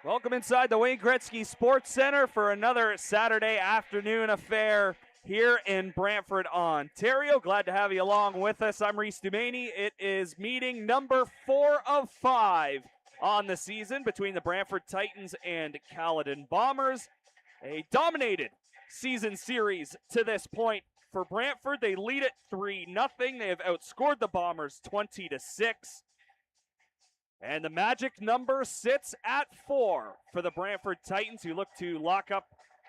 Welcome inside the Wayne Gretzky Sports Center for another Saturday afternoon affair here in Brantford, Ontario. Glad to have you along with us. I'm Reese Dumaney. It is meeting number 4 of 5 on the season between the Brantford Titans and Caledon Bombers. A dominated season series to this point for Brantford. They lead it 3-0. They have outscored the Bombers 20-6. And the magic number sits at 4 for the Brantford Titans, who look to lock up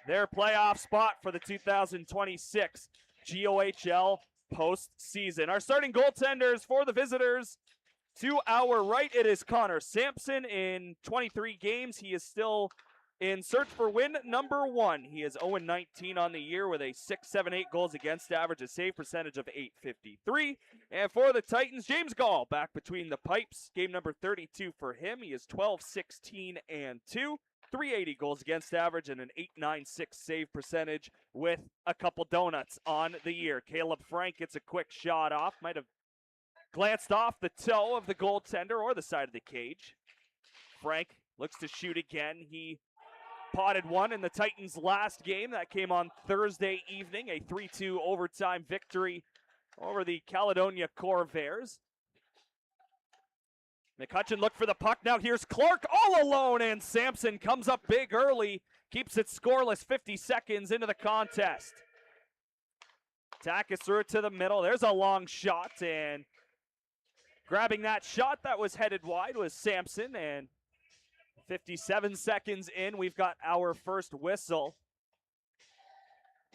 their playoff spot for the 2026 GOHL postseason. Our starting goaltenders for the visitors, to our right, it is Connor Sampson. In 23 games, he is still in search for win number 1. He is 0-19 on the year with a .678 goals against average, a save percentage of .853. And for the Titans, James Gall back between the pipes. Game number 32 for him. He is 12-16-2. .380 goals against average and an .896 save percentage with a couple donuts on the year. Caleb Frank gets a quick shot off. Might have glanced off the toe of the goaltender or the side of the cage. Frank looks to shoot again. He potted one in the Titans' last game. That came on Thursday evening, a 3-2 overtime victory over the Caledonia Corvairs. McCutcheon looked for the puck. Now here's Clark all alone, and Sampson comes up big early, keeps it scoreless 50 seconds into the contest. Tackes through it to the middle. There's a long shot, and grabbing that shot that was headed wide was Sampson, and 57 seconds in, we've got our first whistle.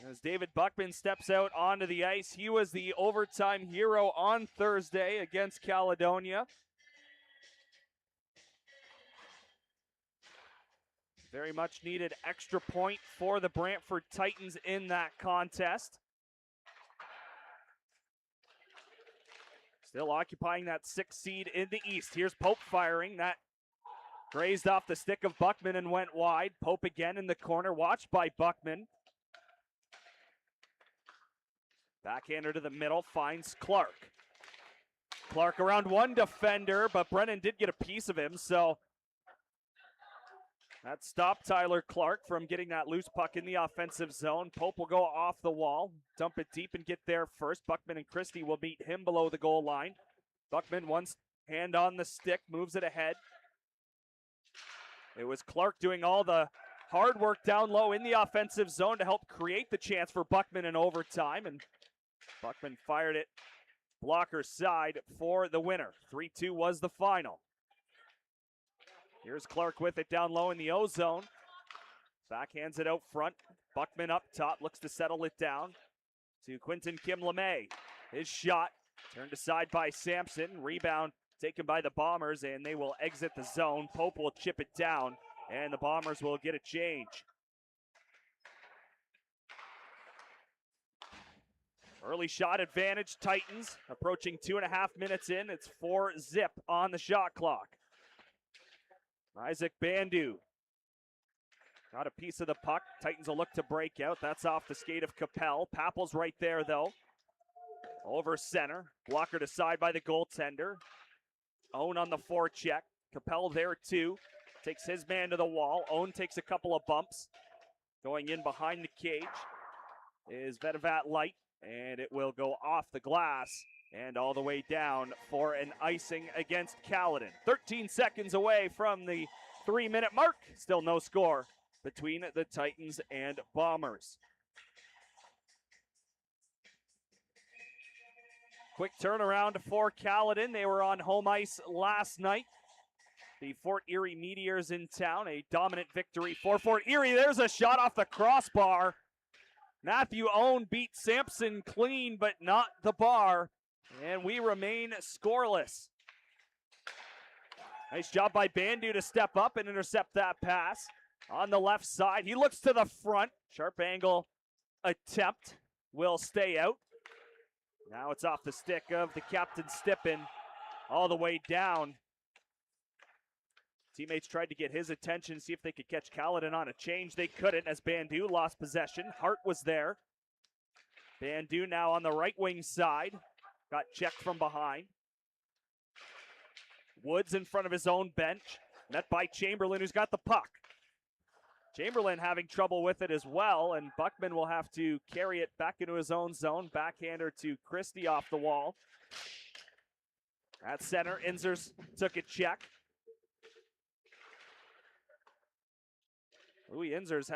As David Buckman steps out onto the ice, he was the overtime hero on Thursday against Caledonia. Very much needed extra point for the Brantford Titans in that contest. Still occupying that 6th seed in the East. Here's Pope firing. That grazed off the stick of Buckman and went wide. Pope again in the corner, watched by Buckman. Backhander to the middle, finds Clark. Clark around one defender, but Brennan did get a piece of him, so that stopped Tyler Clark from getting that loose puck in the offensive zone. Pope will go off the wall, dump it deep and get there first. Buckman and Christie will meet him below the goal line. Buckman, one hand on the stick, moves it ahead. It was Clark doing all the hard work down low in the offensive zone to help create the chance for Buckman in overtime, and Buckman fired it blocker side for the winner. 3-2 was the final. Here's Clark with it down low in the O zone. Backhands it out front. Buckman up top, looks to settle it down to Quentin Kim LeMay. His shot turned aside by Sampson. Rebound taken by the Bombers, and they will exit the zone. Pope will chip it down, and the Bombers will get a change. Early shot advantage, Titans. Approaching 2.5 minutes in. It's 4-0 on the shot clock. Isaac Bandu got a piece of the puck. Titans will look to break out. That's off the skate of Capel. Pappel's right there, though. Over center. Blocker to side by the goaltender. Owen on the forecheck. Capel there, too. Takes his man to the wall. Owen takes a couple of bumps. Going in behind the cage is Vedavat Light, and it will go off the glass and all the way down for an icing against Caledon. 13 seconds away from the 3-minute mark. Still no score between the Titans and Bombers. Quick turnaround for Caledon. They were on home ice last night. The Fort Erie Meteors in town. A dominant victory for Fort Erie. There's a shot off the crossbar. Matthew Owen beat Sampson clean, but not the bar. And we remain scoreless. Nice job by Bandu to step up and intercept that pass. On the left side, he looks to the front. Sharp angle attempt will stay out. Now it's off the stick of the captain Stippen all the way down. Teammates tried to get his attention, see if they could catch Caledon on a change. They couldn't as Bandu lost possession. Hart was there. Bandu now on the right wing side. Got checked from behind. Woods in front of his own bench. Met by Chamberlain, who's got the puck. Chamberlain having trouble with it as well, and Buckman will have to carry it back into his own zone. Backhander to Christie off the wall. At center, Inzers took a check. Louis Inzers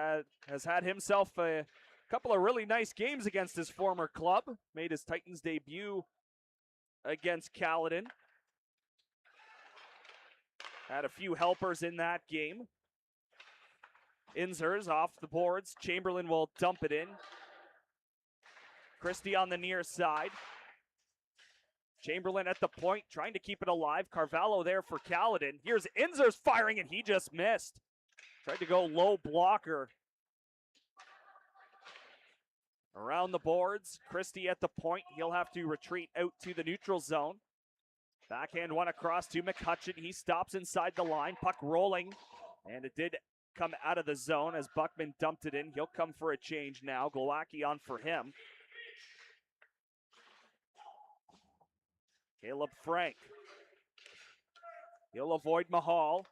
has had himself a couple of really nice games against his former club. Made his Titans debut against Caledon. Had a few helpers in that game. Inzers off the boards. Chamberlain will dump it in. Christie on the near side. Chamberlain at the point, trying to keep it alive. Carvalho there for Caledon. Here's Inzers firing, and he just missed. Tried to go low blocker. Around the boards, Christie at the point. He'll have to retreat out to the neutral zone. Backhand one across to McCutcheon. He stops inside the line. Puck rolling, and it did come out of the zone as Buckman dumped it in. He'll come for a change now. Glowacki on for him. Caleb Frank. He'll avoid Mahal.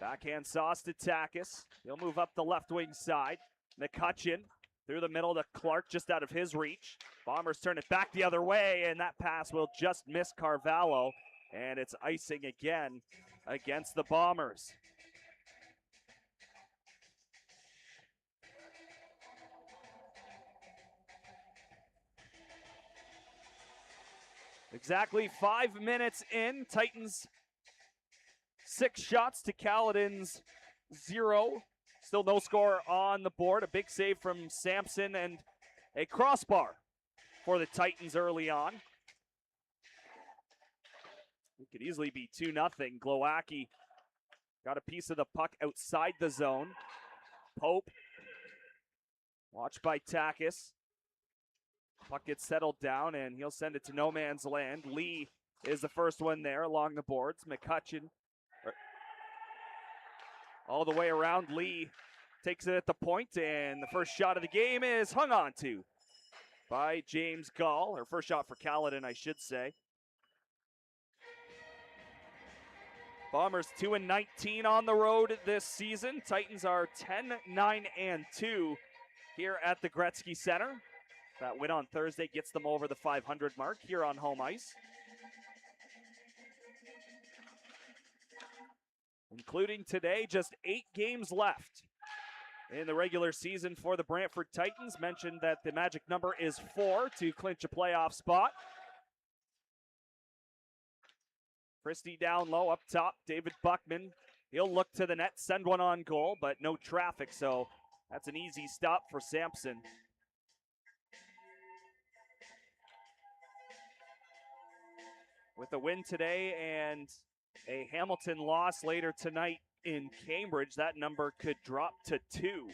Backhand sauce to Takis. He'll move up the left wing side. McCutcheon through the middle to Clark, just out of his reach. Bombers turn it back the other way, and that pass will just miss Carvalho, and it's icing again against the Bombers. Exactly 5 minutes in, Titans 6 shots to Caledon's 0. Still no score on the board. A big save from Sampson and a crossbar for the Titans early on. It could easily be 2-0. Glowacki got a piece of the puck outside the zone. Pope, watched by Takis. Puck gets settled down, and he'll send it to no man's land. Lee is the first one there along the boards. McCutcheon all the way around. Lee takes it at the point, and the first shot of the game is hung on to by James Gall, or first shot for Caledon, I should say. Bombers 2-19 on the road this season. Titans are 10-9-2 here at the Gretzky Center. That win on Thursday gets them over the 500 mark here on home ice. Including today, just 8 games left in the regular season for the Brantford Titans. Mentioned that the magic number is 4 to clinch a playoff spot. Christie down low, up top, David Buckman. He'll look to the net, send one on goal, but no traffic, so that's an easy stop for Sampson. With a win today and a Hamilton loss later tonight in Cambridge, that number could drop to 2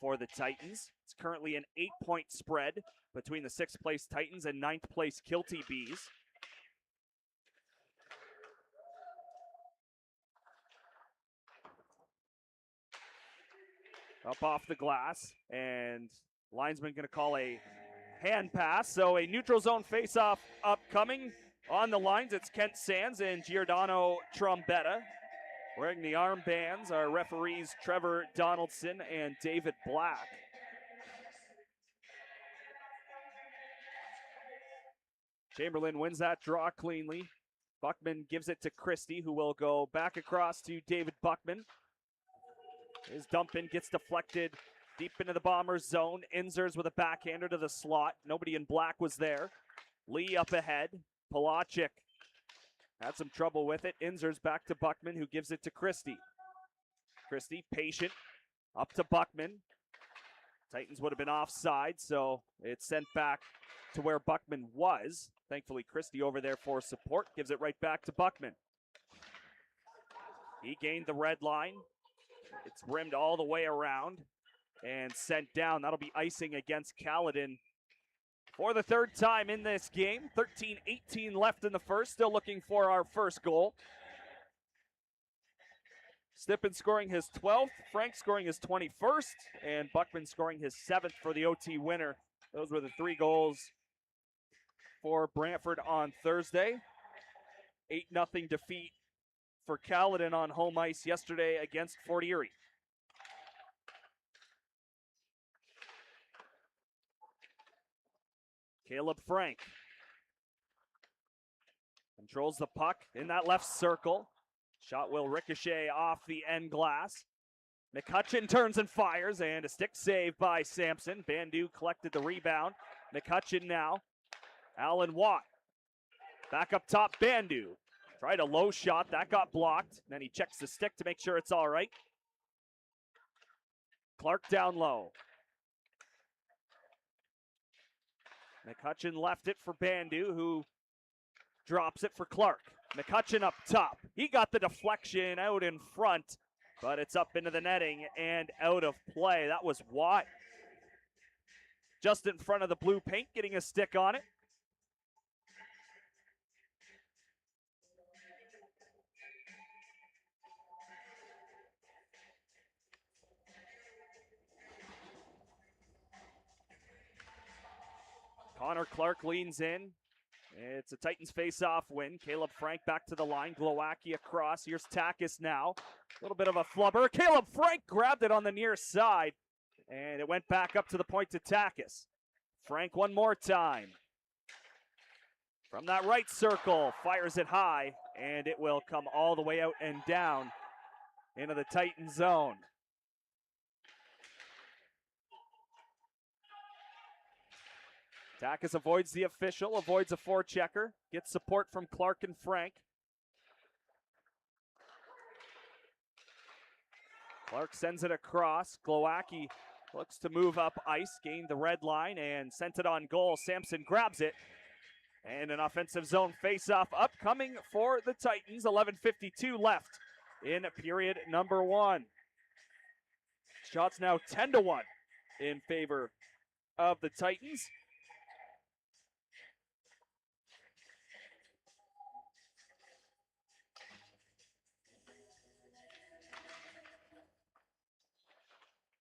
for the Titans. It's currently an 8-point spread between the 6th place Titans and 9th place Kilty Bees. Up off the glass, and linesman going to call a hand pass. So a neutral zone face-off upcoming. On the lines, it's Kent Sands and Giordano Trombetta. Wearing the armbands are referees Trevor Donaldson and David Black. Chamberlain wins that draw cleanly. Buckman gives it to Christie, who will go back across to David Buckman. His dump in gets deflected deep into the Bombers' zone. Inzers with a backhander to the slot. Nobody in black was there. Lee up ahead. Palachik had some trouble with it. Inzers back to Buckman, who gives it to Christie. Christie, patient, up to Buckman. Titans would have been offside, so it's sent back to where Buckman was. Thankfully, Christie over there for support. Gives it right back to Buckman. He gained the red line. It's rimmed all the way around and sent down. That'll be icing against Caledon for the 3rd time in this game. 13-18 left in the first. Still looking for our first goal. Stippen scoring his 12th. Frank scoring his 21st. And Buckman scoring his 7th for the OT winner. Those were the 3 goals for Brantford on Thursday. 8-0 defeat for Caledon on home ice yesterday against Fort Erie. Caleb Frank controls the puck in that left circle. Shot will ricochet off the end glass. McCutcheon turns and fires, and a stick save by Sampson. Bandu collected the rebound. McCutcheon now. Alan Watt. Back up top, Bandu. Tried a low shot, that got blocked. Then he checks the stick to make sure it's all right. Clark down low. McCutcheon left it for Bandu, who drops it for Clark. McCutcheon up top. He got the deflection out in front, but it's up into the netting and out of play. That was Watt. Just in front of the blue paint, getting a stick on it. Connor Clark leans in. It's a Titans face-off win. Caleb Frank back to the line. Glowacki across. Here's Takis now. A little bit of a flubber. Caleb Frank grabbed it on the near side, and it went back up to the point to Takis. Frank one more time. From that right circle, fires it high, and it will come all the way out and down into the Titan zone. Takis avoids the official, avoids a forechecker, gets support from Clark and Frank. Clark sends it across. Glowacki looks to move up ice, gained the red line, and sent it on goal. Sampson grabs it, and an offensive zone faceoff upcoming for the Titans. 11:52 left in period number one. Shots now 10-1 in favor of the Titans.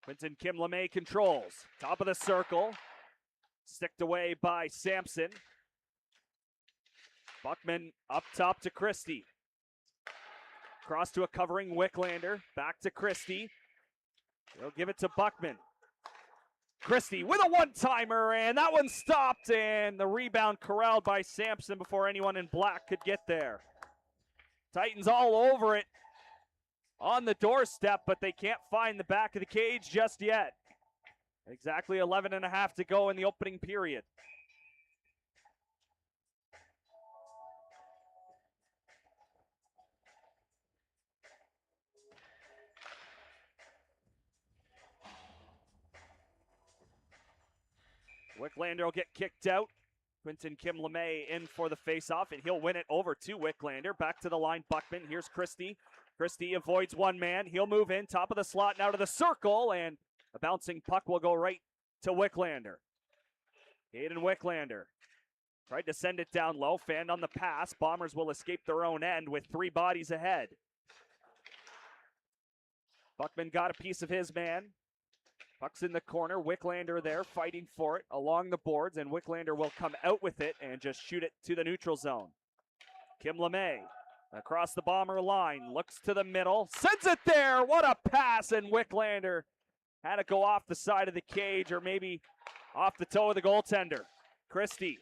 Quentin Kim LeMay controls. Top of the circle. Sticked away by Sampson. Buckman up top to Christie. Cross to a covering Wicklander. Back to Christie. He'll give it to Buckman. Christie with a one-timer, and that one stopped, and the rebound corralled by Sampson before anyone in black could get there. Titans all over it on the doorstep, but they can't find the back of the cage just yet. Exactly 11.5 to go in the opening period. Wicklander will get kicked out. Quentin Kim LeMay in for the faceoff, and he'll win it over to Wicklander. Back to the line, Buckman. Here's Christie. Christie avoids one man. He'll move in, top of the slot, now to the circle, and a bouncing puck will go right to Wicklander. Hayden Wicklander tried to send it down low, fanned on the pass. Bombers will escape their own end with three bodies ahead. Buckman got a piece of his man. Puck's in the corner. Wicklander there fighting for it along the boards, and Wicklander will come out with it and just shoot it to the neutral zone. Kim LeMay across the Bomber line, looks to the middle, sends it there. What a pass, and Wicklander had to go off the side of the cage or maybe off the toe of the goaltender. Christie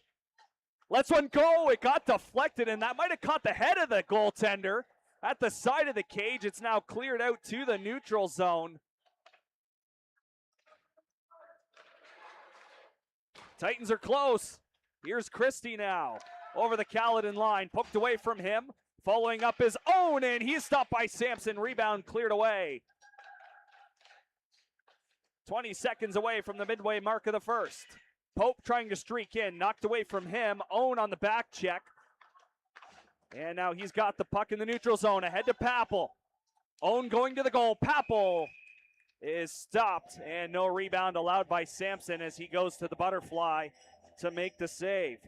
lets one go. It got deflected, and that might have caught the head of the goaltender at the side of the cage. It's now cleared out to the neutral zone. Titans are close. Here's Christie now over the Caledon line, poked away from him, following up his own, and he's stopped by Sampson. Rebound cleared away. 20 seconds away from the midway mark of the first. Pope trying to streak in, knocked away from him. Owen on the back check. And now he's got the puck in the neutral zone, ahead to Papel. Owen going to the goal. Papel is stopped, and no rebound allowed by Sampson as he goes to the butterfly to make the save.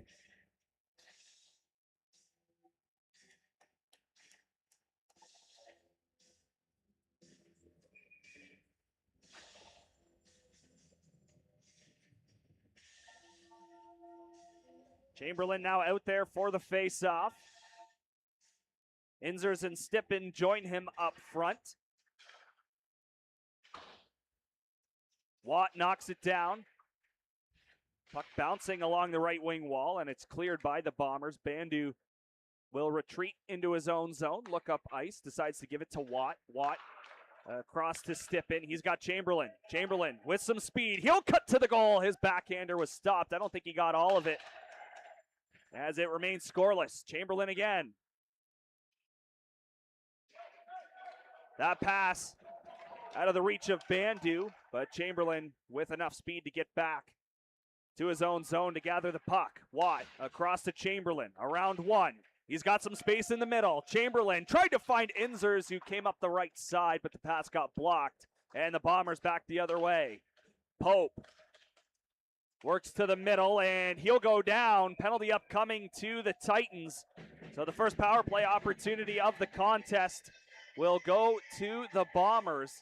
Chamberlain now out there for the face-off. Inzers and Stippen join him up front. Watt knocks it down. Puck bouncing along the right wing wall, and it's cleared by the Bombers. Bandu will retreat into his own zone, look up ice, decides to give it to Watt. Watt across to Stippen. He's got Chamberlain. Chamberlain with some speed. He'll cut to the goal. His backhander was stopped. I don't think he got all of it as it remains scoreless. Chamberlain again. That pass out of the reach of Bandu, but Chamberlain with enough speed to get back to his own zone to gather the puck. Watt across to Chamberlain, around one. He's got some space in the middle. Chamberlain tried to find Inzers, who came up the right side, but the pass got blocked, and the Bombers back the other way. Pope works to the middle, and he'll go down. Penalty upcoming to the Titans. So the first power play opportunity of the contest will go to the Bombers.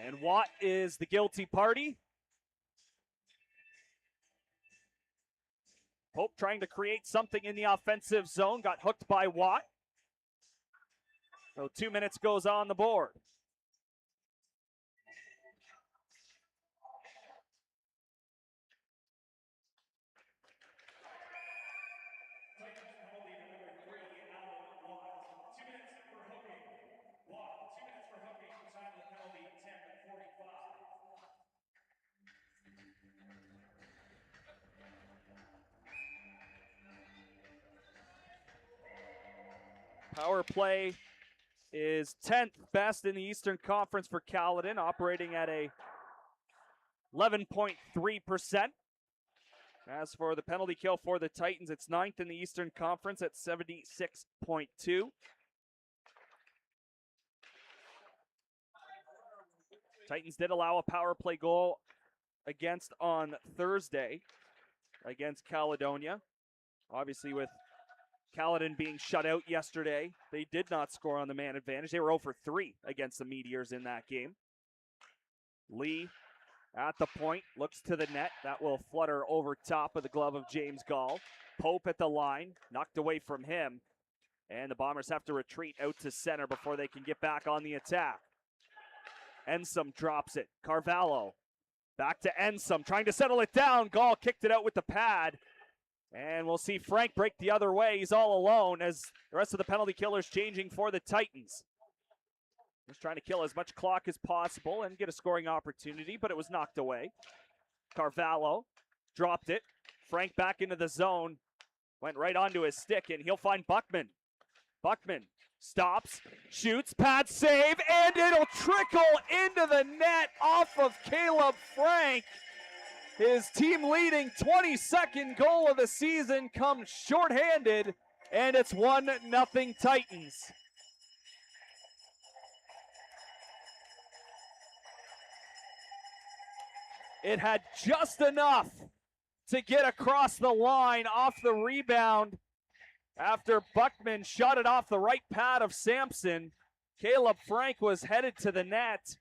And Watt is the guilty party. Pope trying to create something in the offensive zone, got hooked by Watt. So 2 minutes goes on the board. Power play is 10th best in the Eastern Conference for Caledon, operating at a 11.3%. As for the penalty kill for the Titans, it's 9th in the Eastern Conference at 76.2. Titans did allow a power play goal against on Thursday against Caledonia. Obviously, with Caledon being shut out yesterday, they did not score on the man advantage. They were 0 for 3 against the Meteors in that game. Lee at the point, looks to the net. That will flutter over top of the glove of James Gall. Pope at the line, knocked away from him. And the Bombers have to retreat out to center before they can get back on the attack. Ensom drops it. Carvalho back to Ensom, trying to settle it down. Gall kicked it out with the pad. And we'll see Frank break the other way. He's all alone as the rest of the penalty killers changing for the Titans. Just trying to kill as much clock as possible and get a scoring opportunity, but it was knocked away. Carvalho dropped it. Frank back into the zone. Went right onto his stick, and he'll find Buckman. Buckman stops, shoots, pad save, and it'll trickle into the net off of Caleb Frank. His team-leading 22nd goal of the season comes shorthanded, and it's 1-0 Titans. It had just enough to get across the line off the rebound after Buckman shot it off the right pad of Sampson. Caleb Frank was headed to the net,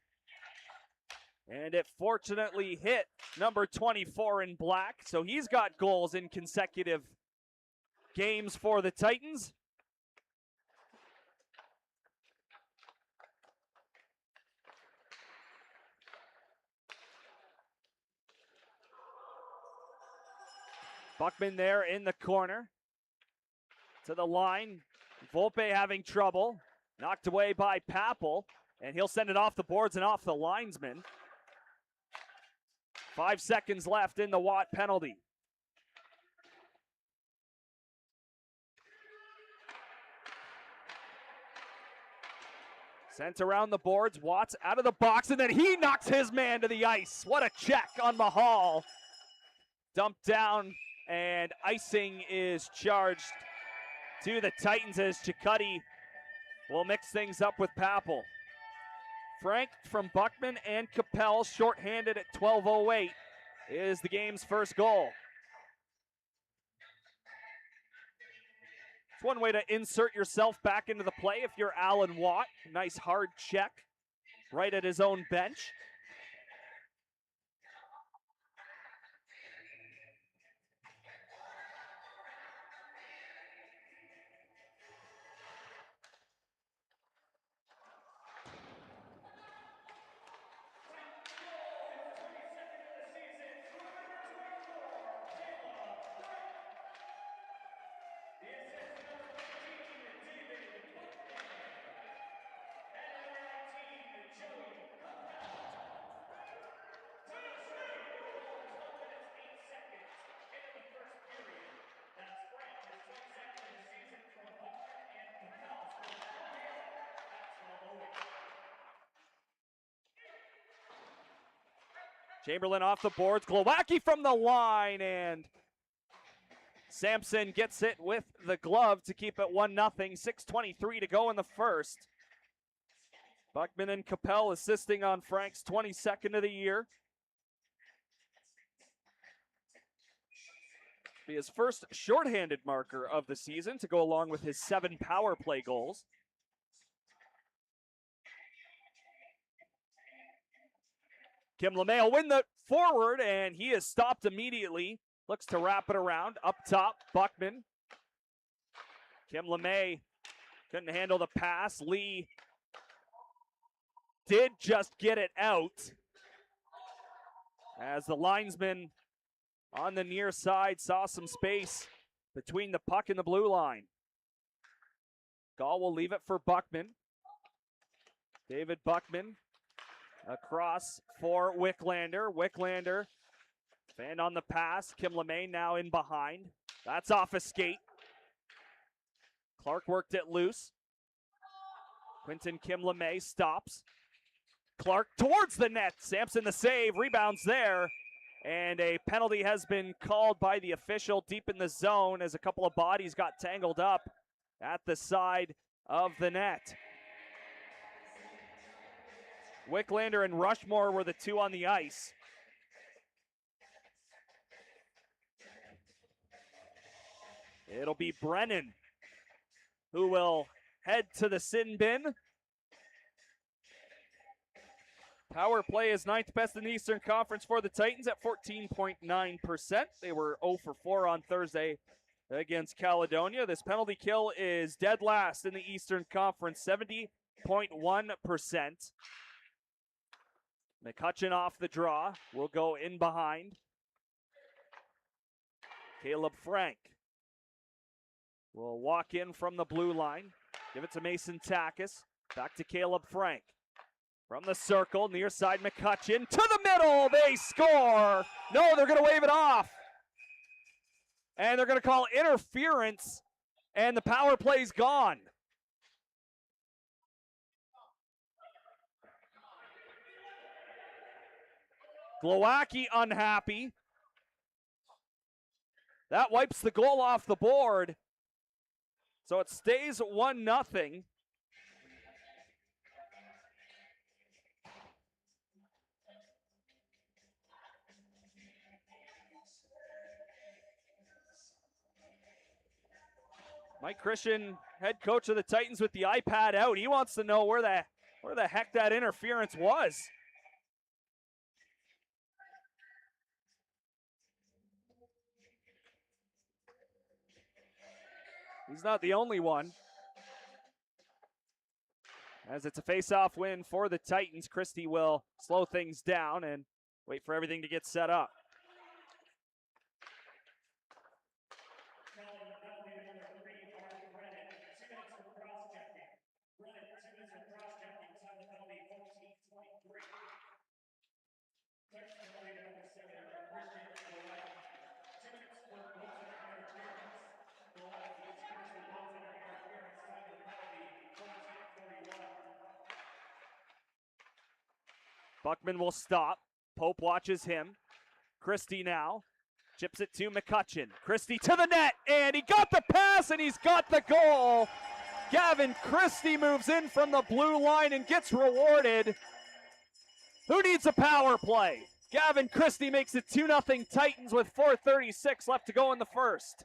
and it fortunately hit number 24 in black. So he's got goals in consecutive games for the Titans. Buckman there in the corner. To the line. Volpe having trouble. Knocked away by Papel. And he'll send it off the boards and off the linesman. 5 seconds left in the Watt penalty. Sent around the boards. Watt's out of the box, and then he knocks his man to the ice. What a check on Mahal. Dumped down, and icing is charged to the Titans as Cicutti will mix things up with Papel. Frank from Buckman and Capel, shorthanded at 12:08, is the game's first goal. It's one way to insert yourself back into the play if you're Alan Watt. Nice hard check right at his own bench. Chamberlain off the boards. Glowacki from the line, and Sampson gets it with the glove to keep it 1-0. 6:23 to go in the first. Buckman and Capel assisting on Frank's 22nd of the year. Be his first shorthanded marker of the season to go along with his 7 power play goals. Kim LeMay will win the forward, and he is stopped immediately. Looks to wrap it around. Up top, Buckman. Kim LeMay couldn't handle the pass. Lee did just get it out, as the linesman on the near side saw some space between the puck and the blue line. Gall will leave it for Buckman. David Buckman across for Wicklander. Wicklander fanned on the pass. Kim LeMay now in behind. That's off a skate. Clark worked it loose. Quinton Kim LeMay stops. Clark towards the net. Sampson the save. Rebounds there. And a penalty has been called by the official deep in the zone as a couple of bodies got tangled up at the side of the net. Wicklander and Rushmore were the two on the ice. It'll be Brennan who will head to the sin bin. Power play is 9th best in the Eastern Conference for the Titans at 14.9%. They were 0 for 4 on Thursday against Caledonia. This penalty kill is dead last in the Eastern Conference, 70.1%. McCutcheon off the draw, will go in behind. Caleb Frank will walk in from the blue line. Give it to Mason Takis. Back to Caleb Frank. From the circle, near side McCutcheon. To the middle, they score! No, they're going to wave it off. And they're going to call interference, and the power play's gone. Glowacki unhappy. That wipes the goal off the board. So it stays 1-0. Mike Christian, head coach of the Titans, with the iPad out. He wants to know where the heck that interference was. He's not the only one. As it's a face-off win for the Titans, Christie will slow things down and wait for everything to get set up. Buckman will stop. Pope watches him. Christie now chips it to McCutcheon. Christie to the net, and he got the pass, and he's got the goal. Gavin Christie moves in from the blue line and gets rewarded. Who needs a power play? Gavin Christie makes it 2-0 Titans with 4:36 left to go in the first.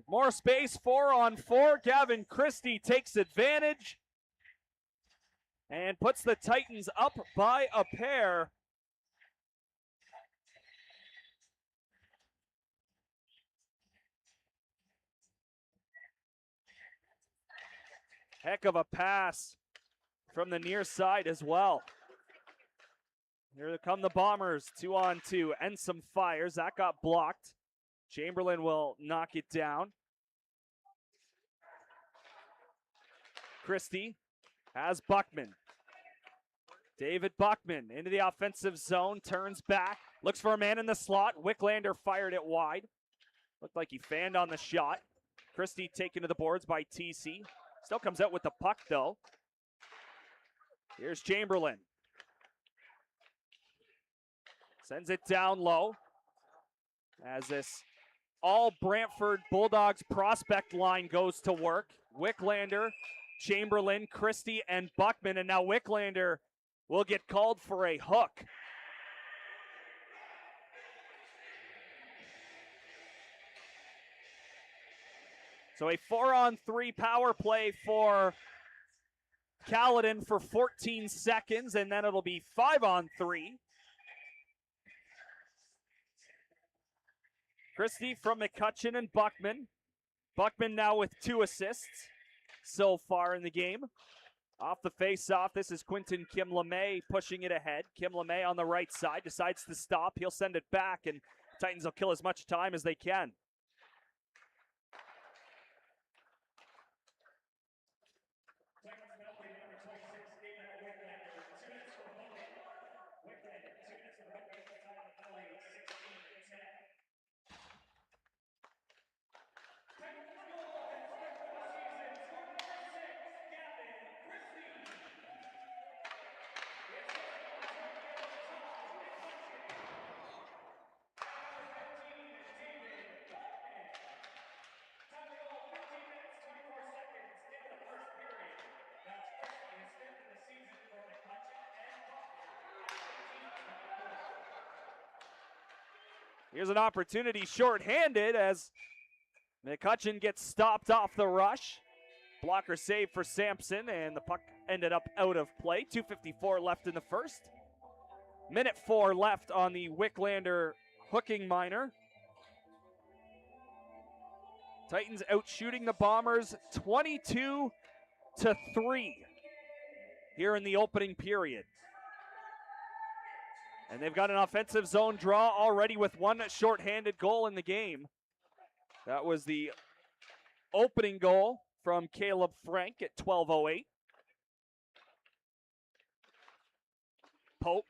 More space, 4-on-4. Gavin Christie takes advantage and puts the Titans up by a pair. Heck of a pass from the near side as well. Here come the Bombers, 2-on-2. Ensom fires, that got blocked. Chamberlain will knock it down. Christie has Buckman. David Buckman into the offensive zone, turns back, looks for a man in the slot. Wicklander fired it wide. Looked like he fanned on the shot. Christie taken to the boards by TC. Still comes out with the puck though. Here's Chamberlain. Sends it down low. As this all Brantford Bulldogs prospect line goes to work. Wicklander, Chamberlain, Christie, and Buckman. And now Wicklander will get called for a hook. So a 4-on-3 power play for Caledon for 14 seconds, and then it'll be 5-on-3. Christie from McCutcheon and Buckman. Buckman now with 2 assists so far in the game. Off the face-off, this is Quinton Kim LeMay pushing it ahead. Kim LeMay on the right side decides to stop. He'll send it back, and Titans will kill as much time as they can. Here's an opportunity shorthanded as McCutcheon gets stopped off the rush. Blocker save for Sampson, and the puck ended up out of play. 2:54 left in the first. Minute 4 left on the Wicklander hooking minor. Titans out shooting the Bombers 22-3 here in the opening period. And they've got an offensive zone draw already with 1 shorthanded goal in the game. That was the opening goal from Caleb Frank at 12:08. Pope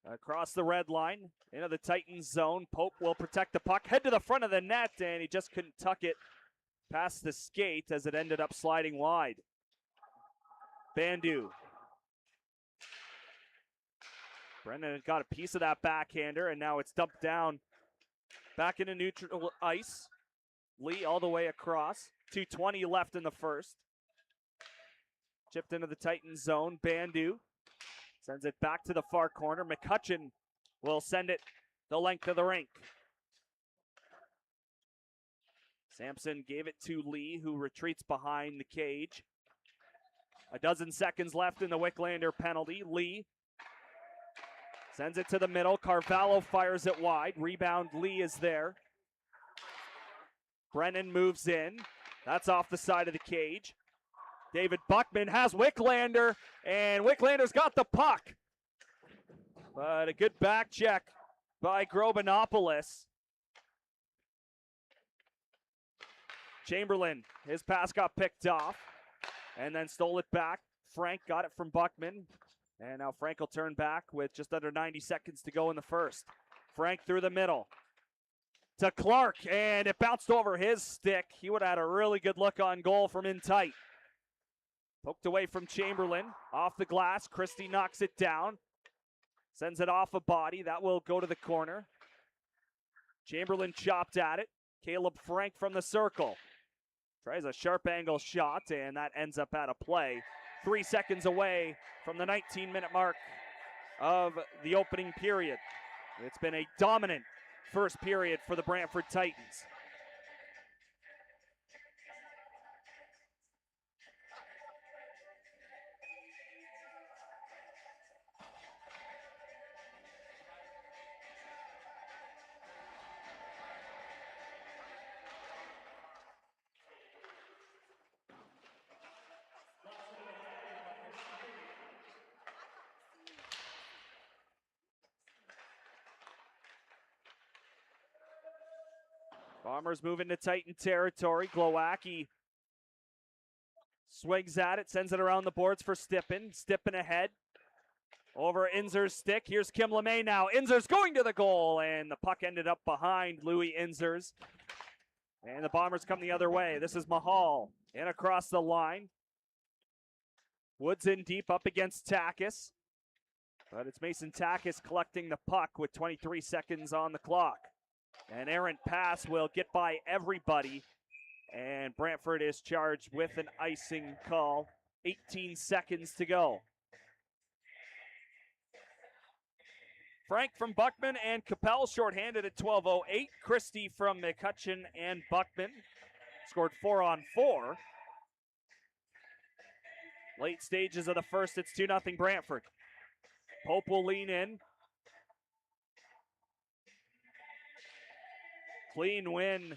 across the red line into the Titans zone. Pope will protect the puck, head to the front of the net, and he just couldn't tuck it past the skate as it ended up sliding wide. Bandu. Brendan got a piece of that backhander, and now it's dumped down back into neutral ice. Lee all the way across. 2:20 left in the first. Chipped into the Titans zone. Bandu sends it back to the far corner. McCutcheon will send it the length of the rink. Sampson gave it to Lee, who retreats behind the cage. 12 seconds left in the Wicklander penalty. Lee sends it to the middle. Carvalho fires it wide. Rebound, Lee is there. Brennan moves in. That's off the side of the cage. David Buckman has Wicklander, and Wicklander's got the puck. But a good back check by Grobinopoulos. Chamberlain, his pass got picked off and then stole it back. Frank got it from Buckman. And now Frank will turn back with just under 90 seconds to go in the first. Frank through the middle to Clark, and it bounced over his stick. He would have had a really good look on goal from in tight. Poked away from Chamberlain, off the glass. Christie knocks it down, sends it off a body. That will go to the corner. Chamberlain chopped at it. Caleb Frank from the circle. Tries a sharp angle shot, and that ends up out of play. 3 seconds away from the 19-minute mark of the opening period. It's been a dominant first period for the Brantford Titans. Bombers move into Titan territory. Glowacki swings at it, sends it around the boards for Stippen. Stippen ahead. Over Inzer's stick. Here's Kim LeMay now. Inzer's going to the goal, and the puck ended up behind Louis Inzers. And the Bombers come the other way. This is Mahal in across the line. Woods in deep up against Takis. But it's Mason Takis collecting the puck with 23 seconds on the clock. An errant pass will get by everybody. And Brantford is charged with an icing call. 18 seconds to go. Frank from Buckman and Capel shorthanded at 12:08. Christie from McCutcheon and Buckman scored 4 on 4. Late stages of the first, it's 2-0 Brantford. Pope will lean in. Clean win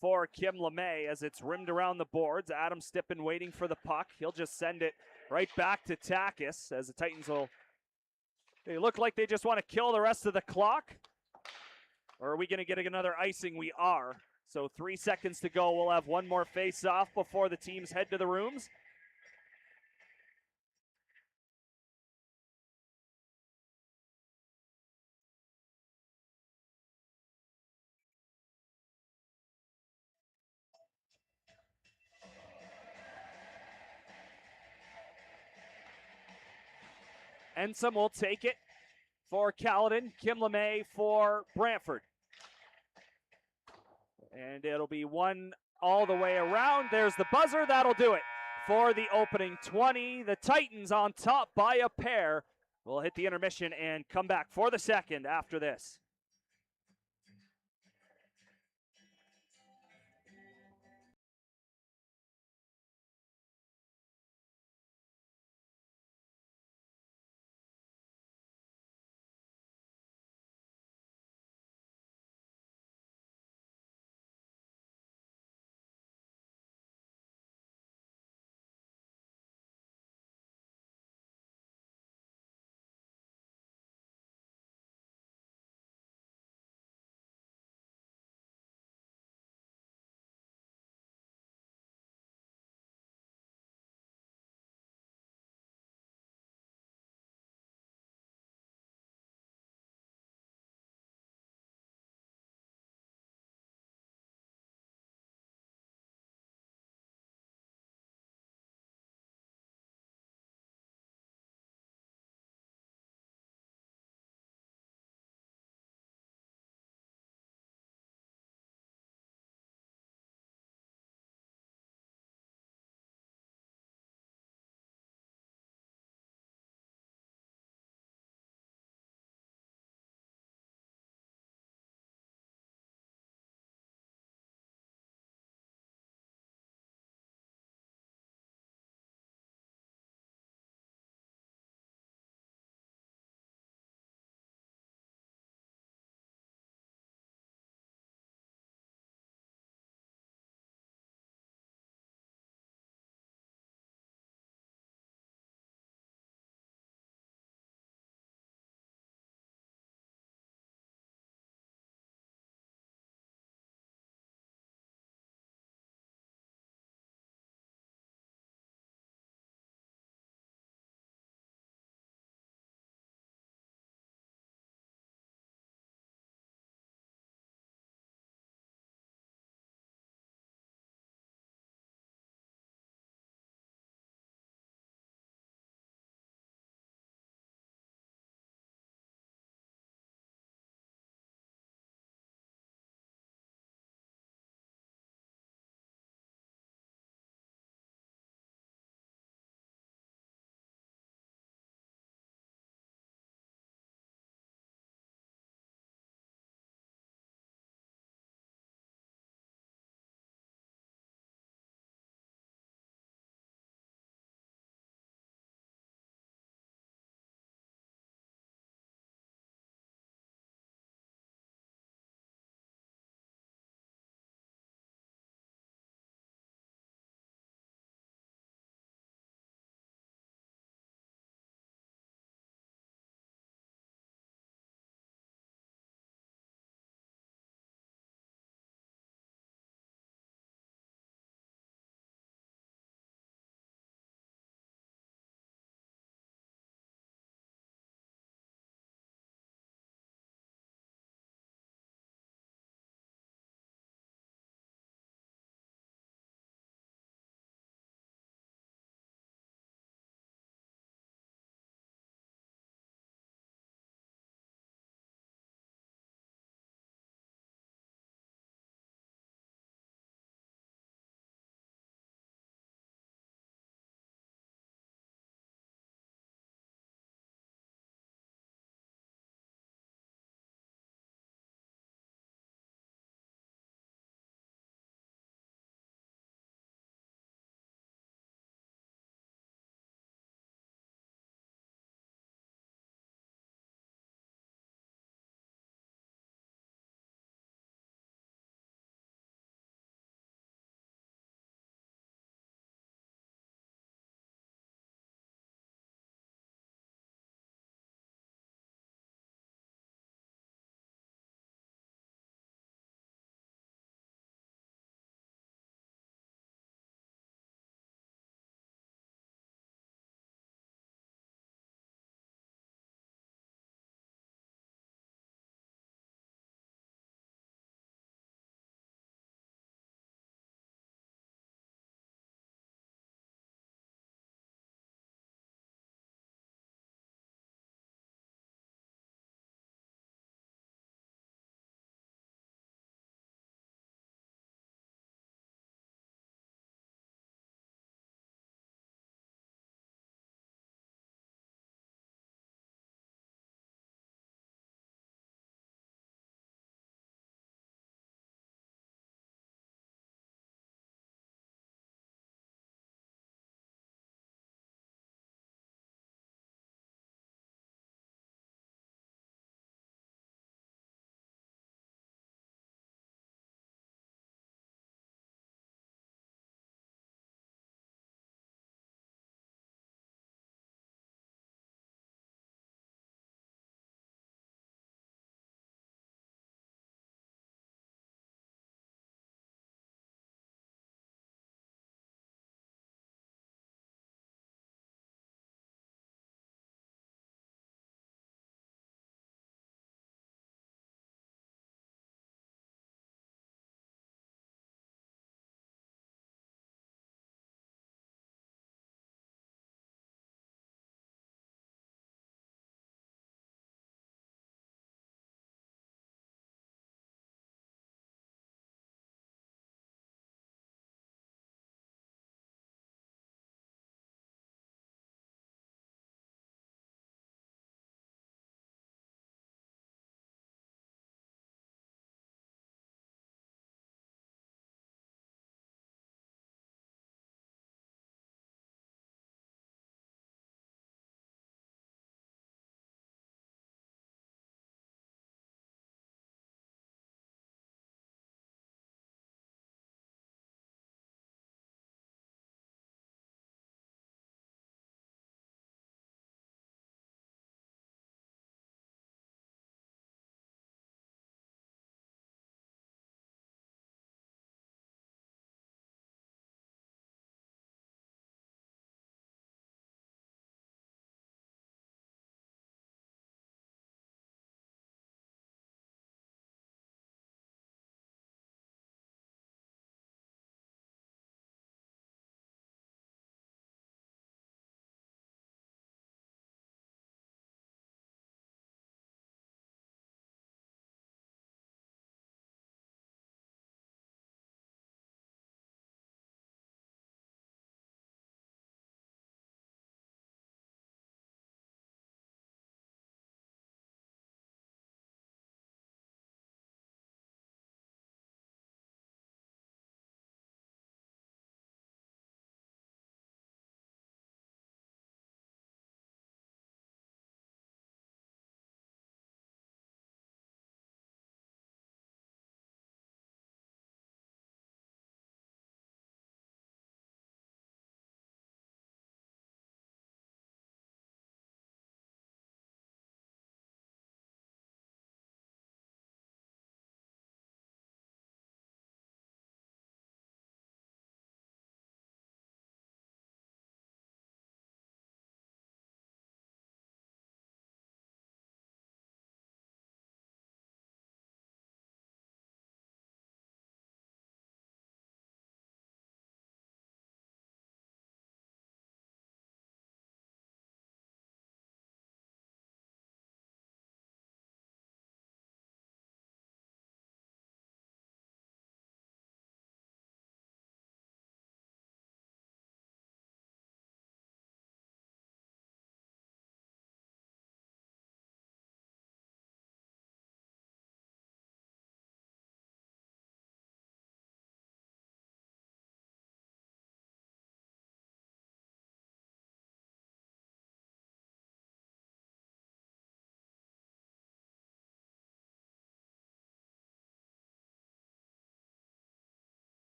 for Kim LeMay as it's rimmed around the boards. Adam Stippen waiting for the puck. He'll just send it right back to Takis as the Titans they look like they just want to kill the rest of the clock. Or are we going to get another icing? We are. So 3 seconds to go. We'll have one more face-off before the teams head to the rooms. Ensom will take it for Caledon. Kim LeMay for Brantford. And it'll be one all the way around. There's the buzzer. That'll do it for the opening 20. The Titans on top by a pair. We'll hit the intermission and come back for the second after this.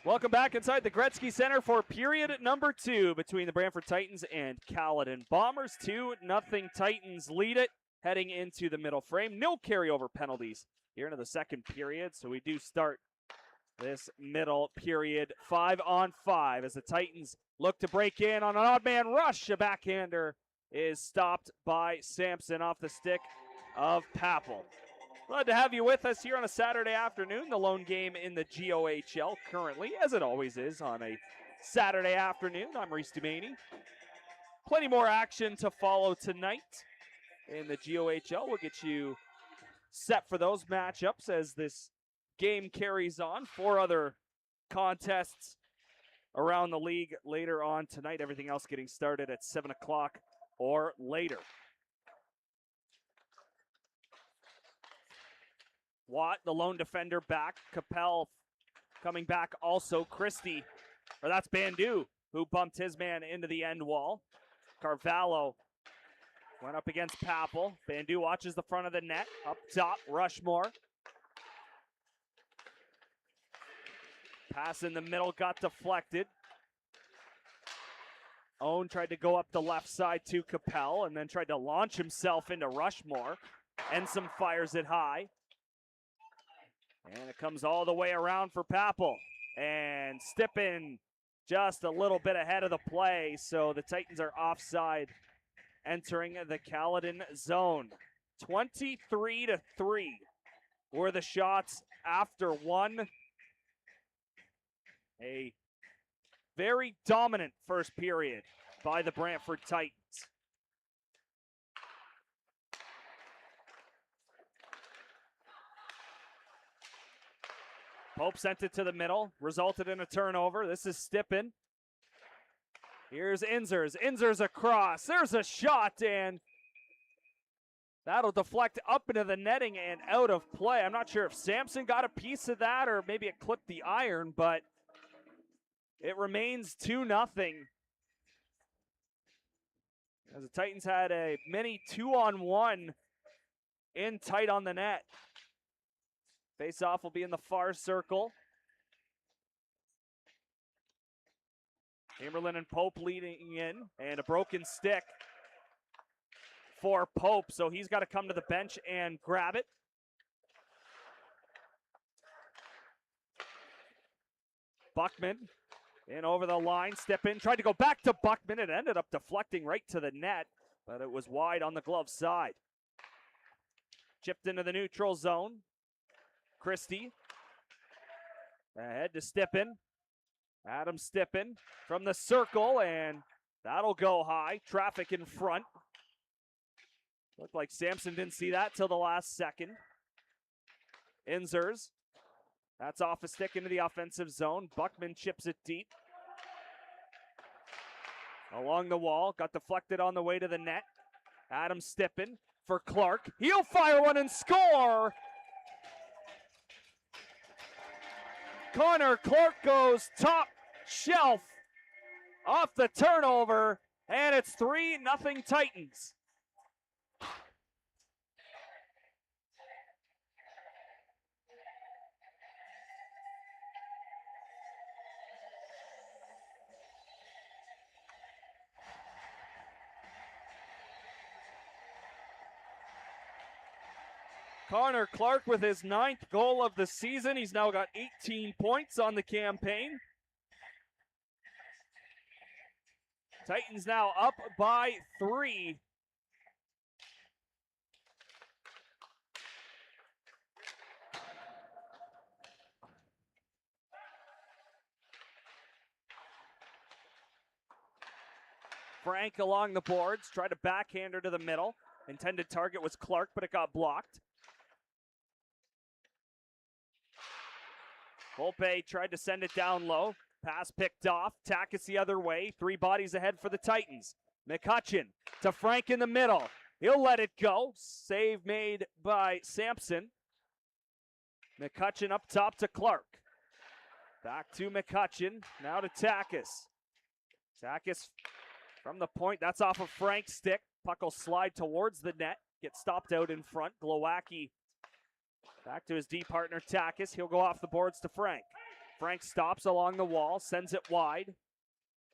Welcome back inside the Gretzky Center for period number 2 between the Brantford Titans and Caledon Bombers. 2-0 Titans lead it heading into the middle frame. No carryover penalties here into the second period, so we do start this middle period 5-on-5 as the Titans look to break in on an odd man rush. A backhander is stopped by Sampson off the stick of Papel. Glad to have you with us here on a Saturday afternoon. The lone game in the GOHL currently, as it always is on a Saturday afternoon. I'm Reese Dumaney. Plenty more action to follow tonight in the GOHL. We'll get you set for those matchups as this game carries on. 4 other contests around the league later on tonight. Everything else getting started at 7 o'clock or later. Watt, the lone defender, back. Capel coming back also. Christie, or that's Bandu, who bumped his man into the end wall. Carvalho went up against Papel. Bandu watches the front of the net. Up top, Rushmore. Pass in the middle got deflected. Owen tried to go up the left side to Capel and then tried to launch himself into Rushmore. Ensom fires it high. And it comes all the way around for Papel. And Stippen just a little bit ahead of the play, so the Titans are offside entering the Caledon zone. 23-3 were the shots after one. A very dominant first period by the Brantford Titans. Pope sent it to the middle, resulted in a turnover. This is Stippen. Here's Inzers. Inzers across. There's a shot, and that'll deflect up into the netting and out of play. I'm not sure if Sampson got a piece of that or maybe it clipped the iron, but it remains 2-0. As the Titans had a mini 2-on-1 in tight on the net. Face-off will be in the far circle. Chamberlain and Pope leading in, and a broken stick for Pope, so he's got to come to the bench and grab it. Buckman in over the line, step in, tried to go back to Buckman. It ended up deflecting right to the net, but it was wide on the glove side. Chipped into the neutral zone. Christie ahead to Stippen. Adam Stippen from the circle, and that'll go high. Traffic in front. Looked like Sampson didn't see that till the last second. Inzers. That's off a stick into the offensive zone. Buckman chips it deep. Along the wall. Got deflected on the way to the net. Adam Stippen for Clark. He'll fire one and score! Connor Clark goes top shelf off the turnover, and it's 3-0 Titans. Connor Clark with his 9th goal of the season. He's now got 18 points on the campaign. Titans now up by 3. Frank along the boards, tried to backhand her to the middle. Intended target was Clark, but it got blocked. Volpe tried to send it down low. Pass picked off. Takis the other way. 3 bodies ahead for the Titans. McCutcheon to Frank in the middle. He'll let it go. Save made by Sampson. McCutcheon up top to Clark. Back to McCutcheon. Now to Takis. Takis from the point. That's off of Frank's stick. Puck will slide towards the net. Get stopped out in front. Glowacki back to his D partner, Takis. He'll go off the boards to Frank. Frank stops along the wall, sends it wide.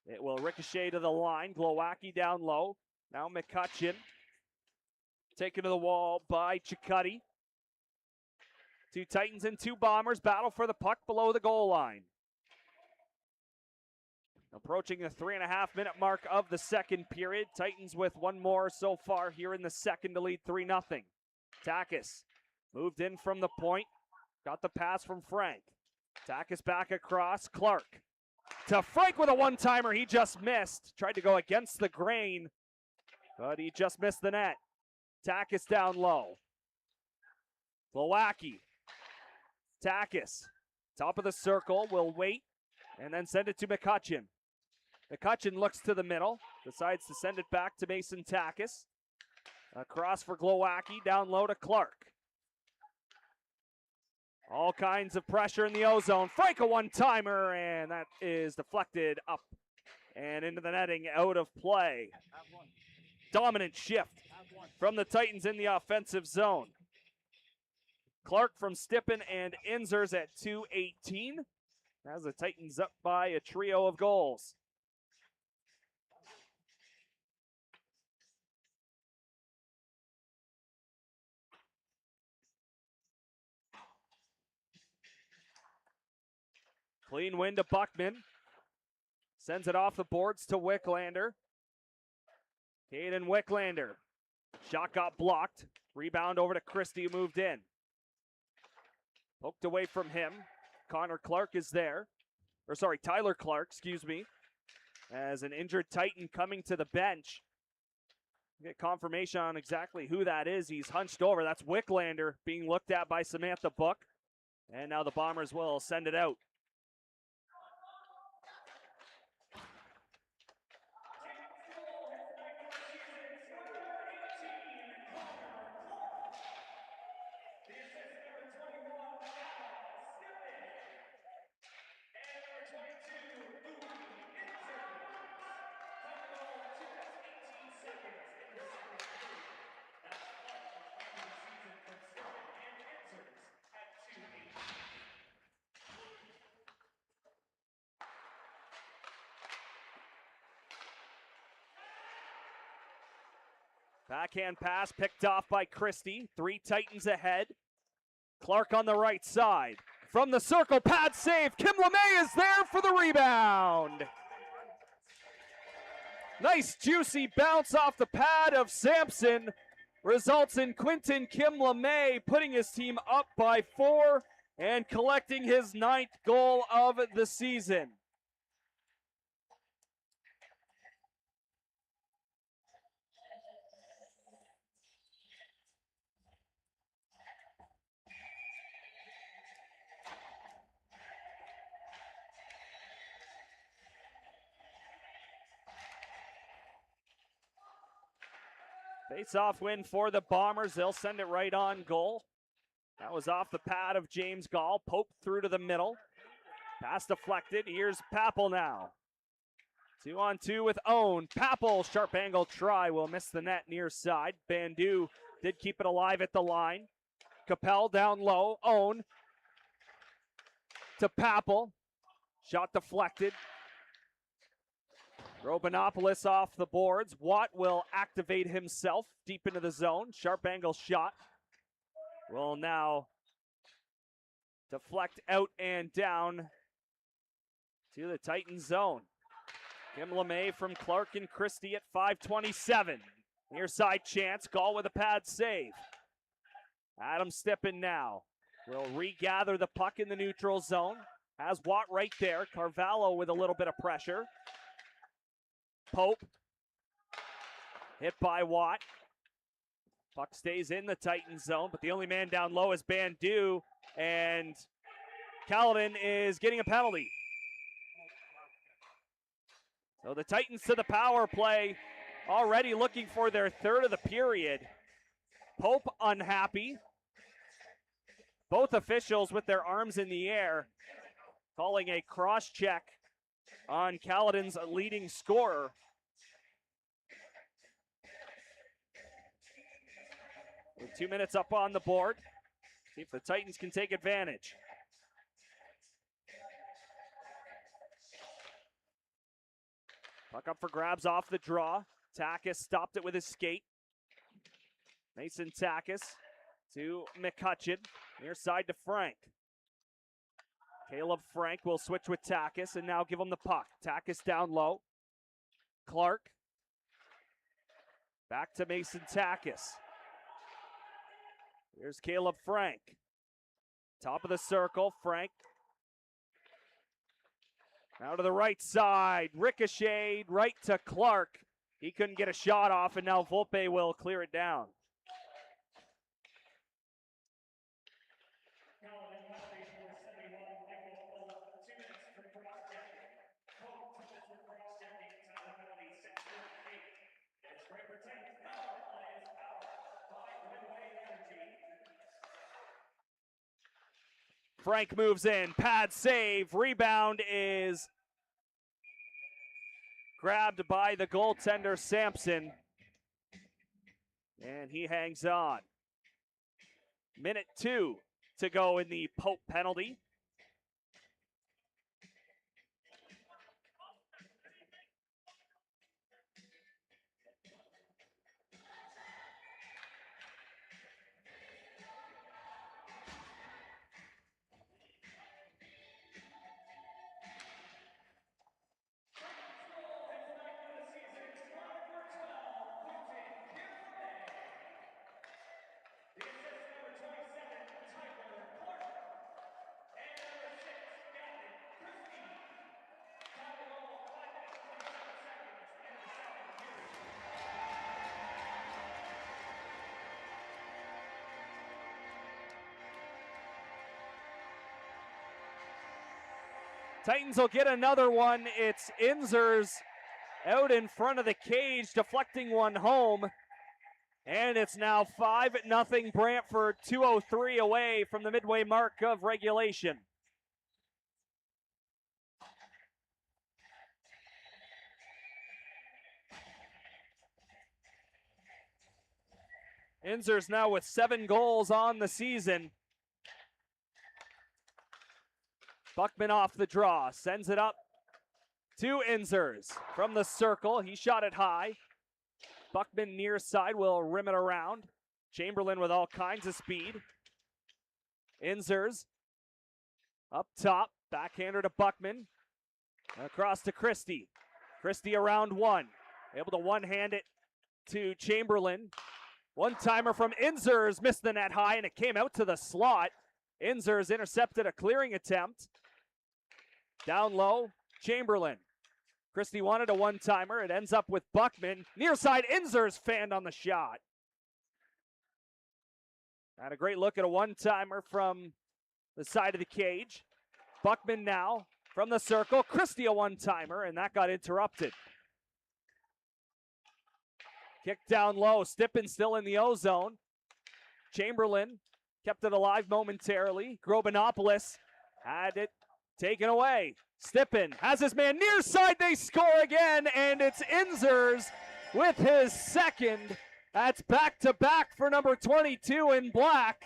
It will ricochet to the line. Glowacki down low. Now McCutcheon. Taken to the wall by Cicutti. 2 Titans and 2 Bombers battle for the puck below the goal line. Approaching the 3.5-minute mark of the second period. Titans with 1 more so far here in the second to lead 3-0. Takis moved in from the point. Got the pass from Frank. Takis back across. Clark to Frank with a one-timer. He just missed. Tried to go against the grain, but he just missed the net. Takis down low. Glowacki. Takis. Top of the circle. Will wait and then send it to McCutcheon. McCutcheon looks to the middle. Decides to send it back to Mason Takis. Across for Glowacki. Down low to Clark. All kinds of pressure in the O-zone. Frank a one-timer, and that is deflected up and into the netting, out of play. Dominant shift from the Titans in the offensive zone. Clark from Stippen and Inzers at 2:18 as the Titans up by a trio of goals. Clean win to Buckman. Sends it off the boards to Wicklander. Caden Wicklander. Shot got blocked. Rebound over to Christie, who moved in. Poked away from him. Tyler Clark, excuse me. As an injured Titan coming to the bench. Get confirmation on exactly who that is. He's hunched over. That's Wicklander being looked at by Samantha Book. And now the Bombers will send it out. Backhand pass picked off by Christie. 3 Titans ahead. Clark on the right side. From the circle, pad save. Kim LeMay is there for the rebound. Nice juicy bounce off the pad of Sampson. Results in Quinton Kim LeMay putting his team up by 4 and collecting his 9th goal of the season. Face-off win for the Bombers. They'll send it right on goal. That was off the pad of James Gall. Pope through to the middle. Pass deflected. Here's Papel now. 2-on-2 with Owen. Papel, sharp angle try, will miss the net near side. Bandu did keep it alive at the line. Capel down low. Owen to Papel. Shot deflected. Robinopoulos off the boards. Watt will activate himself deep into the zone. Sharp angle shot will now deflect out and down to the Titan zone. Kim LeMay from Clark and Christie at 5:27. Near side chance. Gall with a pad save. Adam Stippen now will regather the puck in the neutral zone. Has Watt right there. Carvalho with a little bit of pressure. Pope, hit by Watt. Puck stays in the Titan zone, but the only man down low is Bandu, and Caledon is getting a penalty. So the Titans to the power play, already looking for their 3rd of the period. Pope unhappy. Both officials with their arms in the air, calling a cross-check on Caledon's leading scorer. With 2 minutes up on the board. See if the Titans can take advantage. Puck up for grabs off the draw. Takis stopped it with his skate. Mason Takis to McCutcheon. Near side to Frank. Caleb Frank will switch with Takis and now give him the puck. Takis down low. Clark. Back to Mason Takis. Here's Caleb Frank. Top of the circle, Frank. Now to the right side. Ricocheted right to Clark. He couldn't get a shot off, and now Volpe will clear it down. Frank moves in, pad save, rebound is grabbed by the goaltender Sampson, and he hangs on. Minute 2 to go in the Pope penalty. Titans will get another one. It's Inzers out in front of the cage, deflecting one home. And it's now 5-0 Brantford, 2:03 away from the midway mark of regulation. Inzers now with 7 goals on the season. Buckman off the draw, sends it up to Inzers from the circle. He shot it high. Buckman near side will rim it around. Chamberlain with all kinds of speed. Inzers up top, backhander to Buckman. Across to Christie. Christie around one. Able to one-hand it to Chamberlain. One-timer from Inzers, missed the net high, and it came out to the slot. Inzers intercepted a clearing attempt. Down low, Chamberlain. Christie wanted a one-timer. It ends up with Buckman. Near side, Inzers fanned on the shot. Had a great look at a one-timer from the side of the cage. Buckman now from the circle. Christie a one-timer, and that got interrupted. Kick down low. Stippen still in the O-zone. Chamberlain kept it alive momentarily. Grobinopoulos had it taken away. Stippen has his man near side. They score again, and it's Inzers with his second. That's back-to-back for number 22 in black.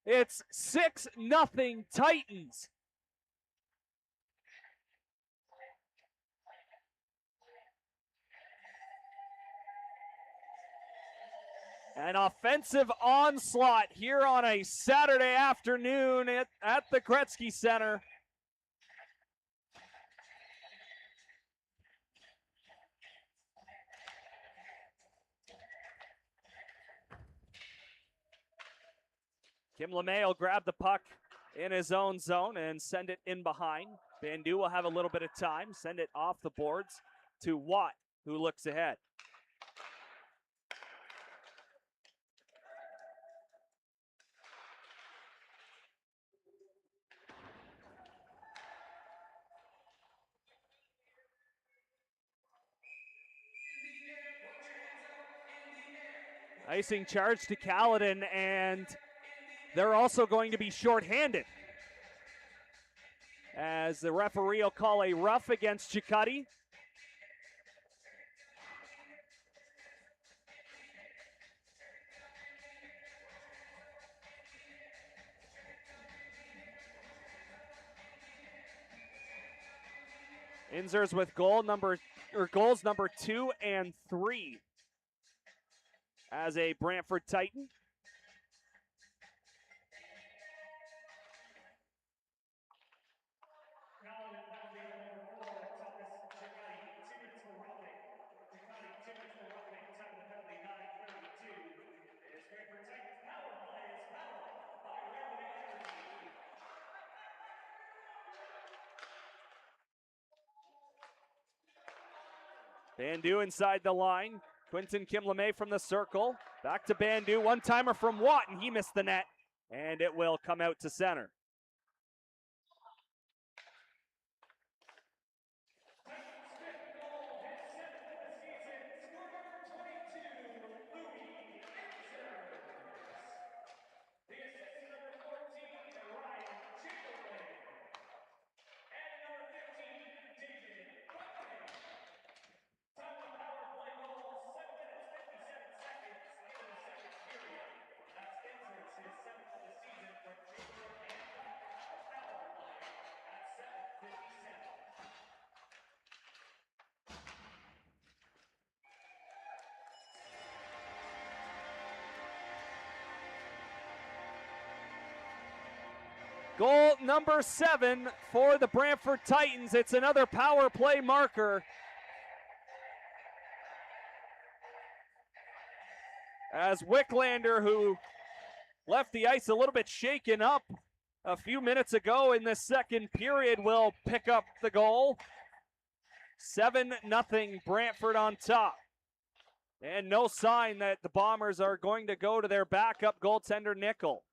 It's 6-0 Titans. An offensive onslaught here on a Saturday afternoon at the Gretzky Center. Kim LeMay will grab the puck in his own zone and send it in behind. Bandu will have a little bit of time, send it off the boards to Watt, who looks ahead. Icing charge to Caledon, and they're also going to be shorthanded, as the referee will call a rough against Cicotti. Inzers with goal number goals number 2 and 3 as a Brantford Titan. Bandu inside the line. Quinton Kim-LeMay from the circle. Back to Bandu. One-timer from Watt, and he missed the net. And it will come out to center. Goal number 7 for the Brantford Titans. It's another power play marker. As Wicklander, who left the ice a little bit shaken up a few minutes ago in the second period, will pick up the goal. 7-0 Brantford on top. And no sign that the Bombers are going to go to their backup goaltender, Nickel.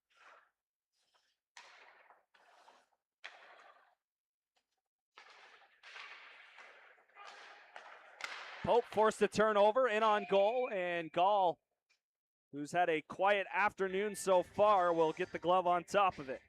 Pope forced a turnover, in on goal, and Gall, who's had a quiet afternoon so far, will get the glove on top of it.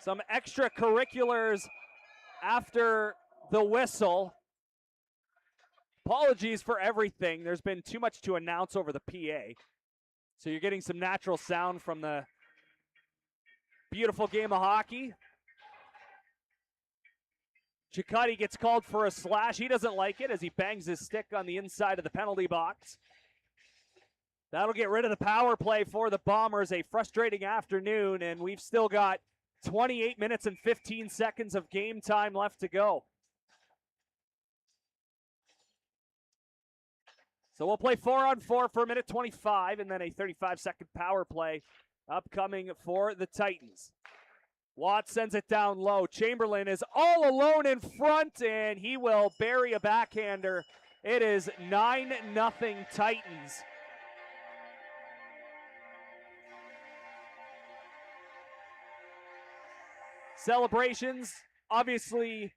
Some extracurriculars after the whistle. Apologies for everything. There's been too much to announce over the PA. So you're getting some natural sound from the beautiful game of hockey. Cicciotti gets called for a slash. He doesn't like it as he bangs his stick on the inside of the penalty box. That'll get rid of the power play for the Bombers. A frustrating afternoon, and we've still got 28 minutes and 15 seconds of game time left to go. So we'll play 4-on-4 for a minute 25, and then a 35-second power play upcoming for the Titans. Watt sends it down low. Chamberlain is all alone in front, and he will bury a backhander. It is 9-0 Titans. Celebrations, obviously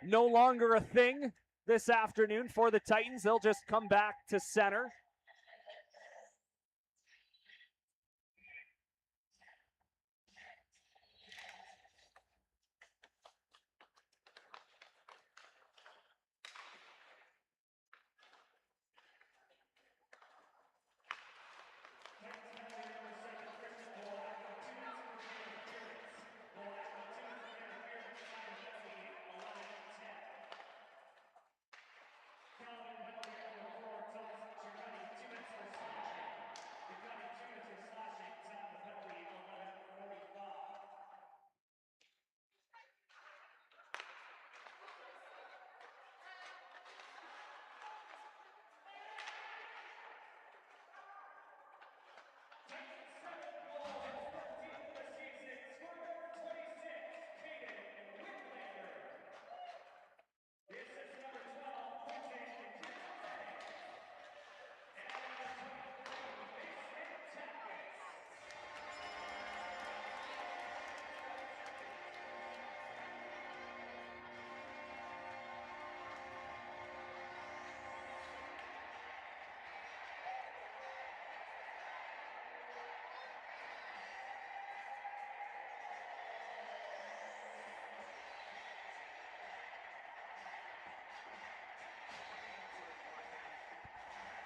no longer a thing this afternoon for the Titans. They'll just come back to center.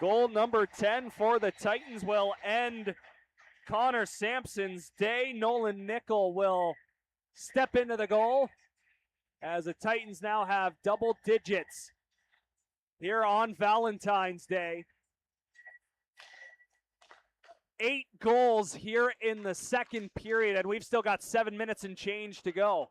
Goal number 10 for the Titans will end Connor Sampson's day. Nolan Nickel will step into the goal as the Titans now have double digits here on Valentine's Day. 8 goals here in the second period, and we've still got 7 minutes and change to go.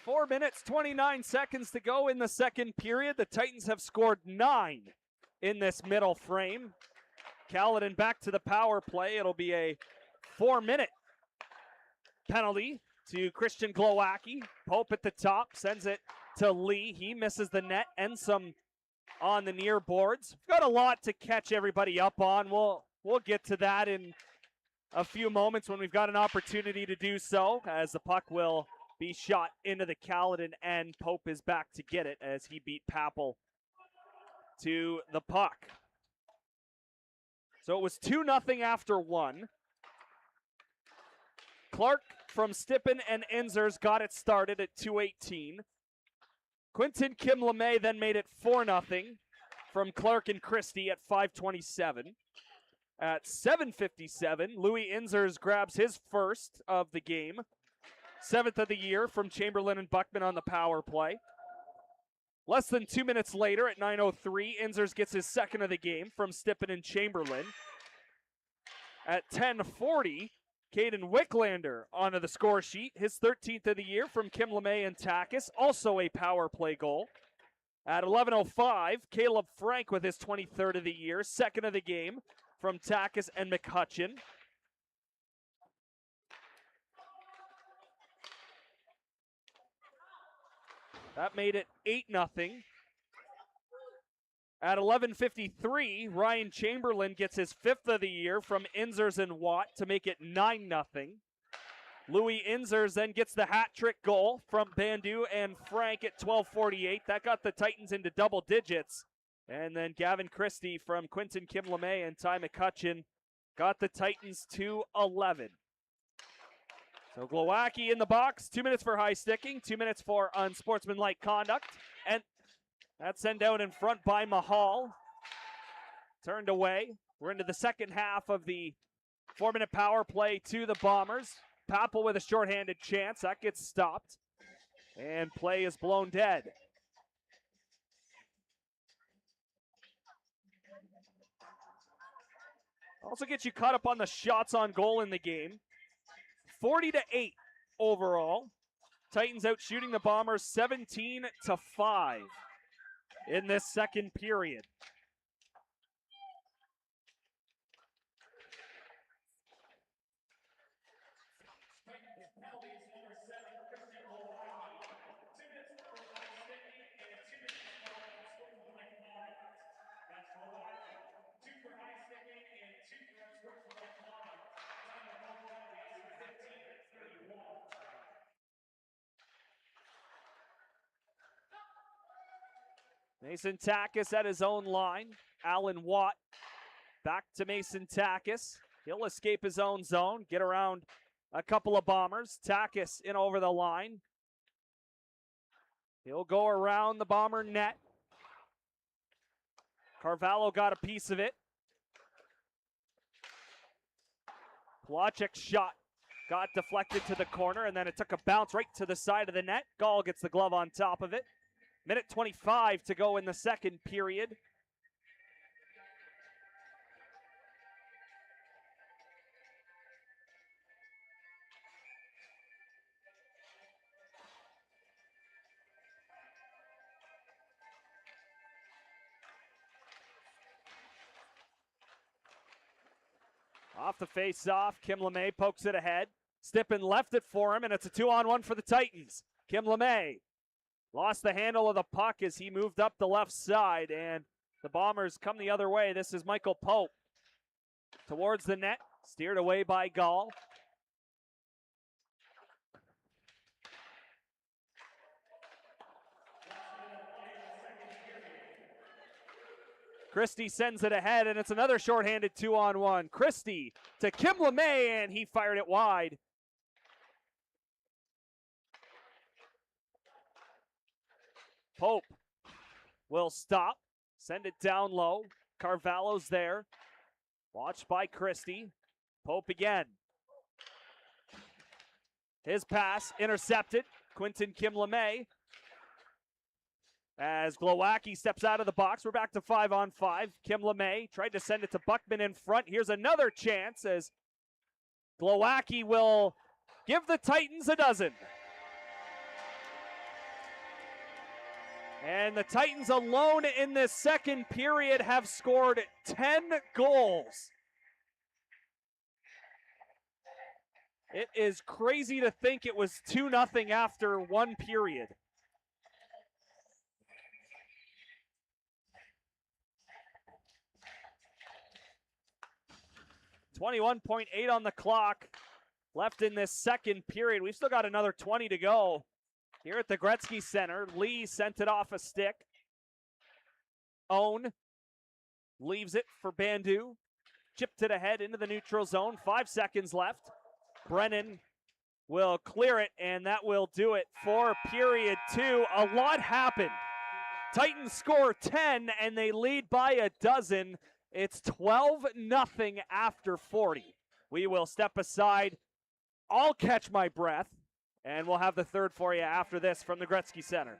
4 minutes, 29 seconds to go in the second period. The Titans have scored 9 in this middle frame. Caledon back to the power play. It'll be a 4-minute penalty to Christian Glowacki. Pope at the top, sends it to Lee. He misses the net and some on the near boards. We've got a lot to catch everybody up on. We'll get to that in a few moments when we've got an opportunity to do so, as the puck will be shot into the Caledon end. Pope is back to get it as he beat Papel to the puck. So it was 2-0 after 1. Clark from Stippen and Enzers got it started at 2:18. Quinton Kim LeMay then made it 4-0 from Clark and Christie at 5:27. At 7:57, Louis Enzers grabs his first of the game. 7th of the year from Chamberlain and Buckman on the power play. Less than 2 minutes later at 9:03, Enzers gets his second of the game from Stippen and Chamberlain. At 10:40, Caden Wicklander onto the score sheet. His 13th of the year from Kim LeMay and Takis, also a power play goal. At 11:05, Caleb Frank with his 23rd of the year, second of the game from Takis and McCutcheon. That made it 8-0. At 11:53, Ryan Chamberlain gets his 5th of the year from Enzers and Watt to make it 9-0. Louis Enzers then gets the hat trick goal from Bandu and Frank at 12:48. That got the Titans into double digits. And then Gavin Christie from Quinton Kim LeMay and Ty McCutcheon got the Titans to 11. So Glowacki in the box, 2 minutes for high sticking, 2 minutes for unsportsmanlike conduct. And that's sent out in front by Mahal. Turned away. We're into the second half of the 4-minute power play to the Bombers. Papel with a shorthanded chance. That gets stopped. And play is blown dead. Also gets you caught up on the shots on goal in the game. 40-8 overall. Titans out shooting the Bombers 17-5 in this second period. Mason Takis at his own line. Alan Watt back to Mason Takis. He'll escape his own zone, get around a couple of Bombers. Takis in over the line. He'll go around the Bomber net. Carvalho got a piece of it. Plachek's shot got deflected to the corner, and then it took a bounce right to the side of the net. Gall gets the glove on top of it. Minute 25 to go in the second period. Off the face-off, Kim LeMay pokes it ahead. Stippen left it for him, and it's a 2-on-1 for the Titans. Kim LeMay lost the handle of the puck as he moved up the left side, and the Bombers come the other way. This is Michael Pope towards the net, steered away by Gall. Christie sends it ahead, and it's another shorthanded 2-on-1. Christie to Kim LeMay, and he fired it wide. Pope will stop, send it down low. Carvalho's there, watched by Christie. Pope again. His pass intercepted. Quinton Kim LeMay. As Glowacki steps out of the box, we're back to 5-on-5. Kim LeMay tried to send it to Buckman in front. Here's another chance as Glowacki will give the Titans a dozen. And the Titans alone in this second period have scored 10 goals. It is crazy to think it was 2-0 after one period. .8 on the clock left in this second period. We've still got another 20 to go here at the Gretzky Center. Lee sent it off a stick. Own leaves it for Bandu. Chipped it ahead into the neutral zone. 5 seconds left. Brennan will clear it, and that will do it for period 2. A lot happened. Titans score 10, and they lead by a dozen. It's 12-0 after 40. We will step aside. I'll catch my breath, and we'll have the third for you after this from the Gretzky Center.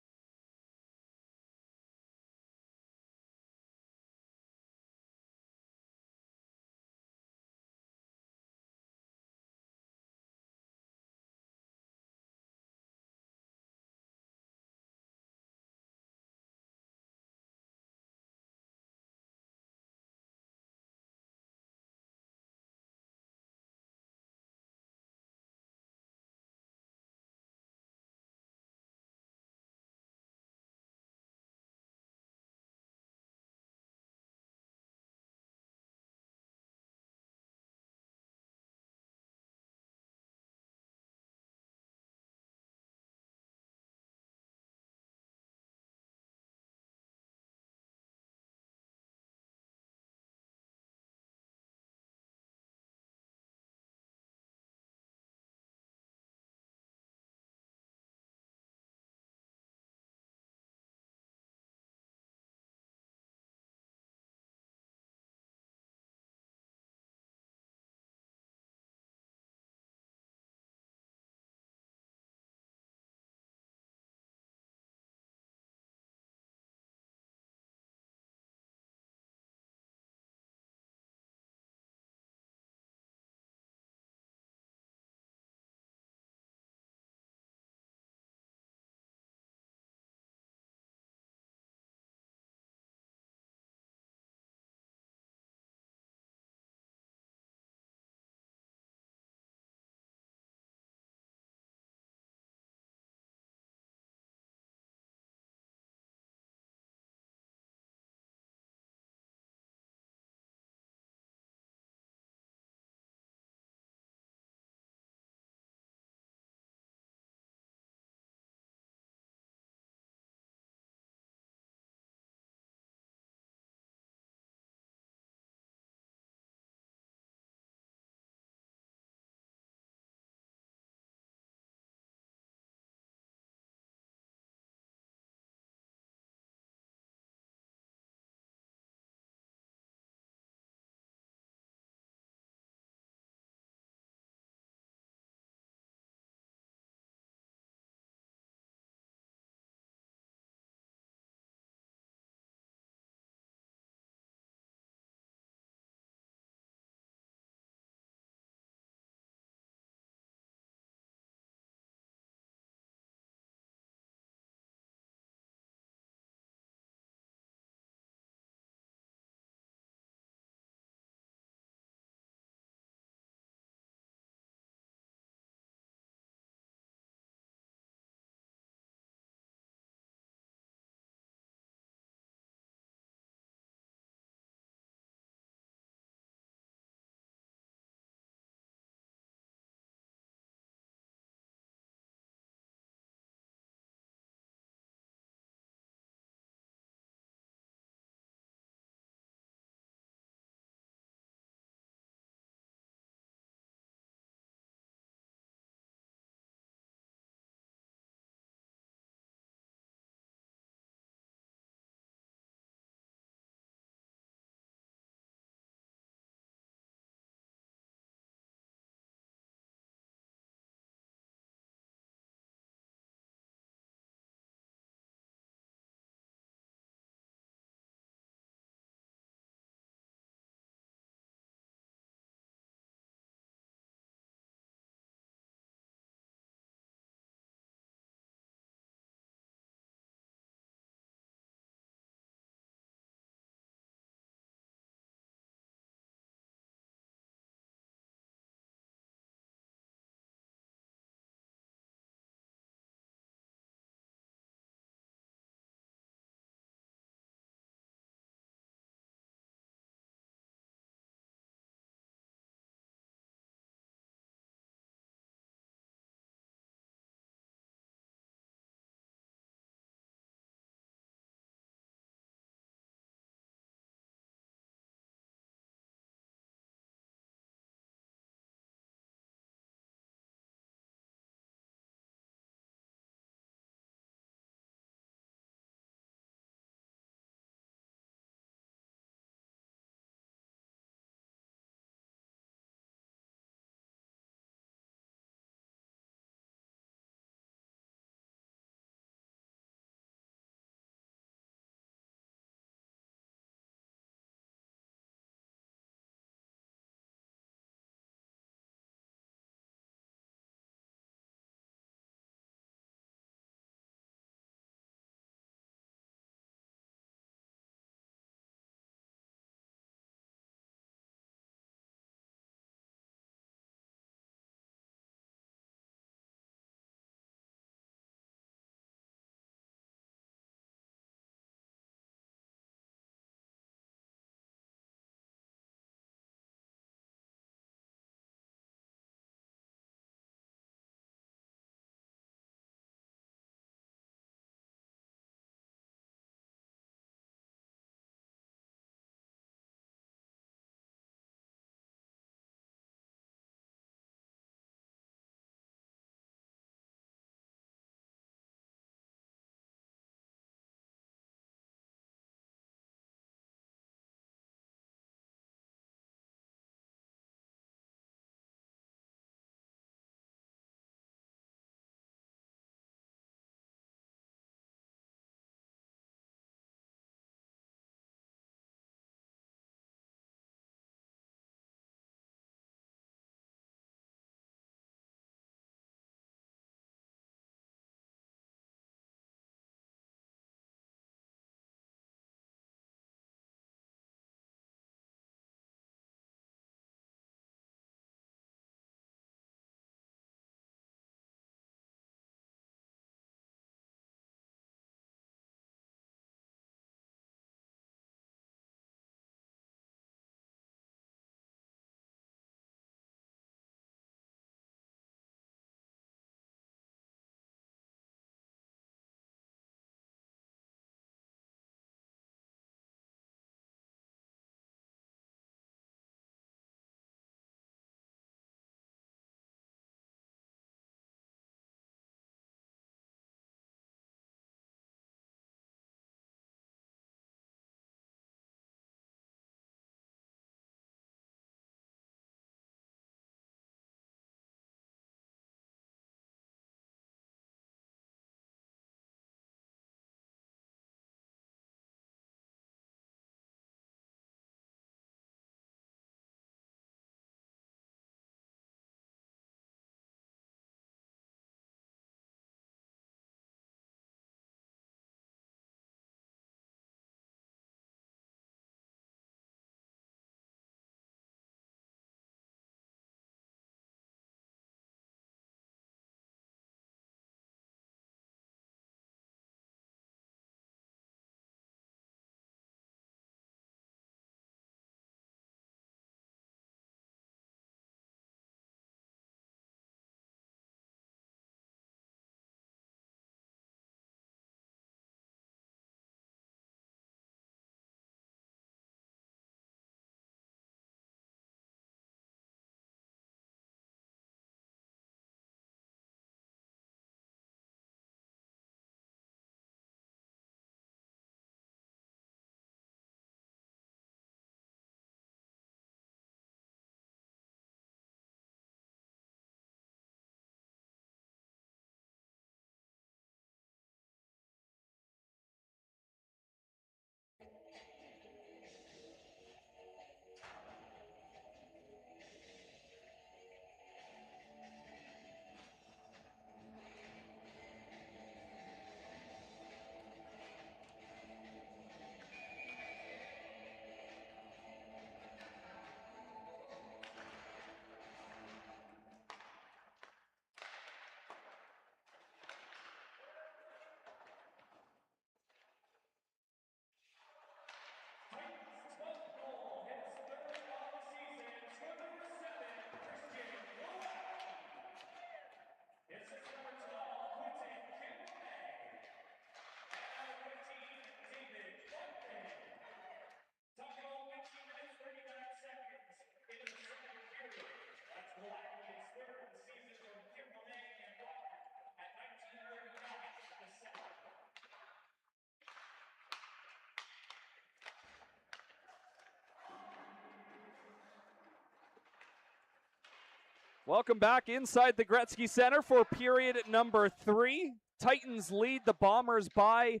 Welcome back inside the Gretzky Center for period number 3. Titans lead the Bombers by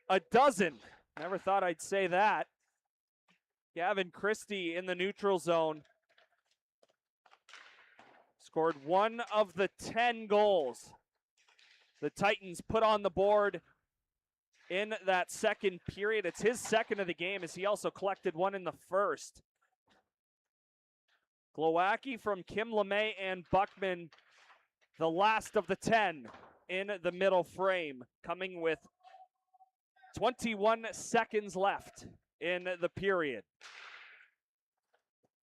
a dozen. Never thought I'd say that. Gavin Christie in the neutral zone scored one of the 10 goals the Titans put on the board in that second period. It's his second of the game, as he also collected one in the first. Glowacki from Kim LeMay and Buckman, the last of the 10 in the middle frame, coming with 21 seconds left in the period.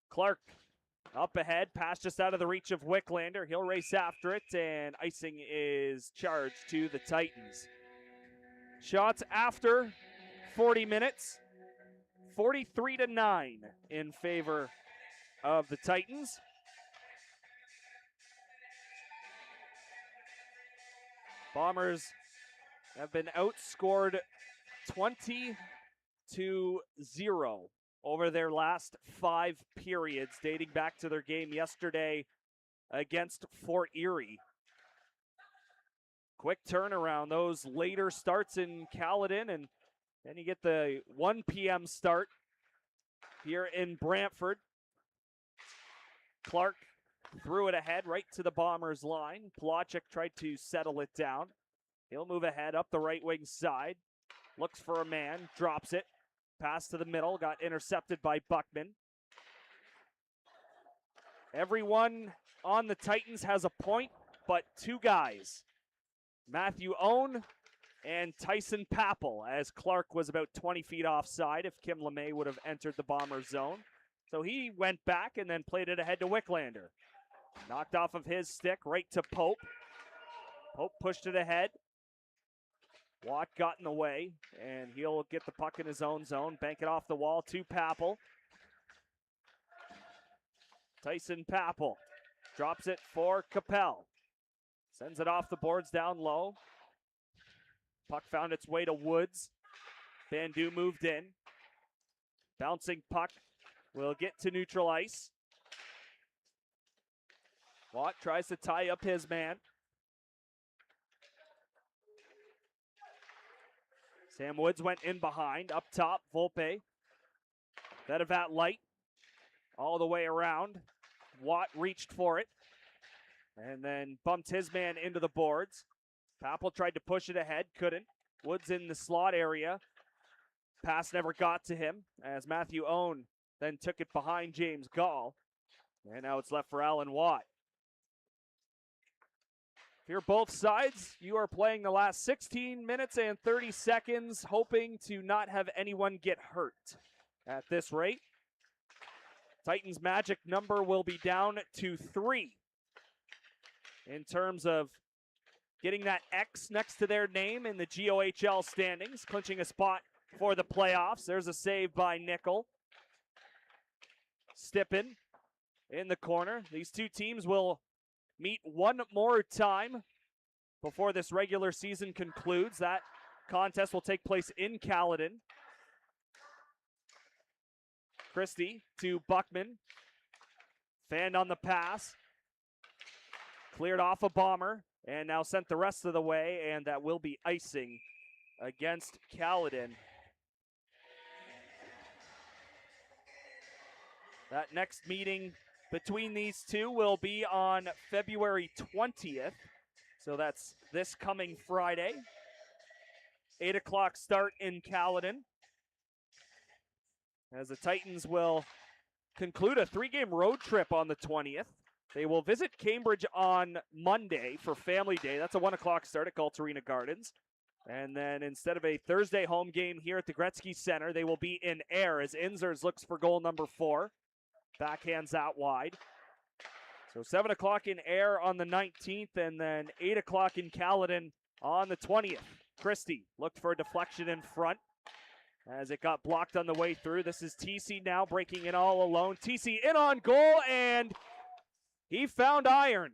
Clark up ahead, pass just out of the reach of Wicklander. He'll race after it, and icing is charged to the Titans. Shots after 40 minutes, 43-9 in favor of the Titans. Bombers have been outscored 20-0 over their last 5 periods, dating back to their game yesterday against Fort Erie. Quick turnaround, those later starts in Caledon, and then you get the 1 p.m. start here in Brantford. Clark threw it ahead right to the Bombers line. Plachek tried to settle it down. He'll move ahead up the right wing side. Looks for a man, drops it. Pass to the middle, got intercepted by Buckman. Everyone on the Titans has a point, but 2 guys. Matthew Owen and Tyson Papel, as Clark was about 20 feet offside if Kim LeMay would have entered the Bombers zone. So he went back and then played it ahead to Wicklander. Knocked off of his stick right to Pope. Pope pushed it ahead. Watt got in the way, and he'll get the puck in his own zone. Bank it off the wall to Papel. Tyson Papel drops it for Capel. Sends it off the boards down low. Puck found its way to Woods. Bandu moved in. Bouncing puck will get to neutral ice. Watt tries to tie up his man. Sam Woods went in behind. Up top, Volpe. Bedevat light. All the way around. Watt reached for it. And then bumped his man into the boards. Papel tried to push it ahead. Couldn't. Woods in the slot area. Pass never got to him, as Matthew Owen then took it behind James Gall. And now it's left for Alan Watt. If you're both sides, you are playing the last 16 minutes and 30 seconds, hoping to not have anyone get hurt at this rate. Titans' magic number will be down to 3 in terms of getting that X next to their name in the GOHL standings, clinching a spot for the playoffs. There's a save by Nickel. Stippen in the corner. These 2 teams will meet one more time before this regular season concludes. That contest will take place in Caledon. Christie to Buckman. Fanned on the pass. Cleared off a Bomber and now sent the rest of the way, and that will be icing against Caledon. That next meeting between these two will be on February 20th. So that's this coming Friday. 8 o'clock start in Caledon, as the Titans will conclude a 3-game road trip on the 20th. They will visit Cambridge on Monday for Family Day. That's a 1 o'clock start at Galt Arena Gardens. And then instead of a Thursday home game here at the Gretzky Center, they will be in Ayr as Inzers looks for goal number 4. Backhands out wide. So 7 o'clock in Ayr on the 19th, and then 8 o'clock in Caledon on the 20th. Christie looked for a deflection in front as it got blocked on the way through. This is TC now breaking it all alone. TC in on goal, and he found iron.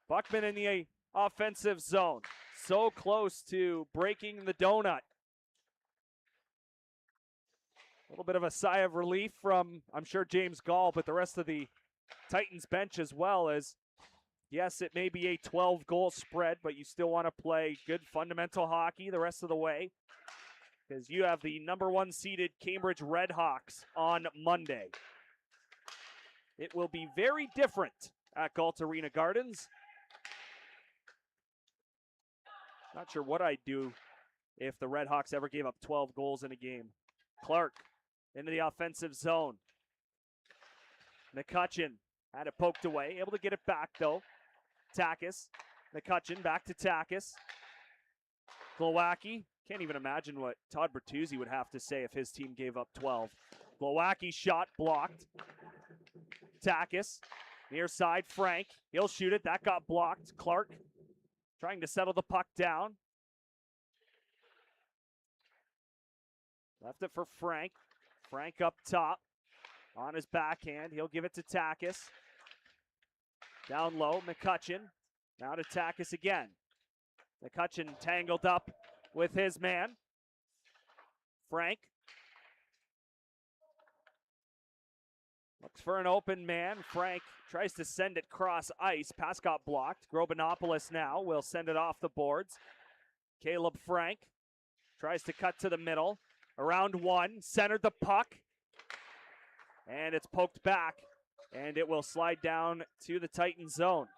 Buckman in the offensive zone. So close to breaking the donut. little bit of a sigh of relief from, I'm sure, James Gall, but the rest of the Titans bench as well. As yes, it may be a 12-goal spread, but you still want to play good fundamental hockey the rest of the way, because you have the number 1 seeded Cambridge Redhawks on Monday. It will be very different at Galt Arena Gardens. Not sure what I'd do if the Redhawks ever gave up 12 goals in a game. Clark into the offensive zone. McCutcheon had it poked away, able to get it back though. Takis, McCutcheon back to Takis. Glowacki, can't even imagine what Todd Bertuzzi would have to say if his team gave up 12. Glowacki shot blocked. Takis, near side, Frank, he'll shoot it, that got blocked. Clark trying to settle the puck down. Left it for Frank. Frank up top on his backhand. He'll give it to Takis. Down low, McCutcheon. Now to Takis again. McCutcheon tangled up with his man. Frank looks for an open man. Frank tries to send it cross ice. Pass got blocked. Grobinopoulos now will send it off the boards. Caleb Frank tries to cut to the middle. Around one, centered the puck. And it's poked back. And it will slide down to the Titans zone.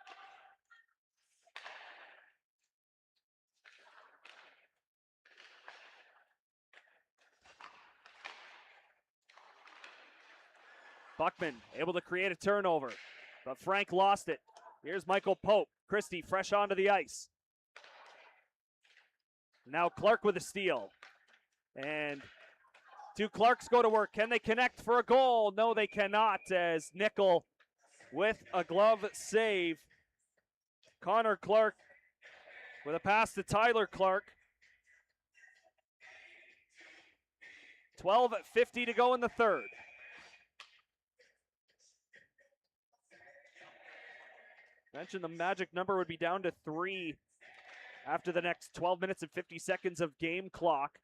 Buckman able to create a turnover, but Frank lost it. Here's Michael Pope. Christie fresh onto the ice. Now Clark with a steal. And two Clarks go to work. Can they connect for a goal? No, they cannot, as Nickel with a glove save. Connor Clark with a pass to Tyler Clark. 12:50 to go in the third. Mentioned the magic number would be down to 3 after the next 12 minutes and 50 seconds of game clock.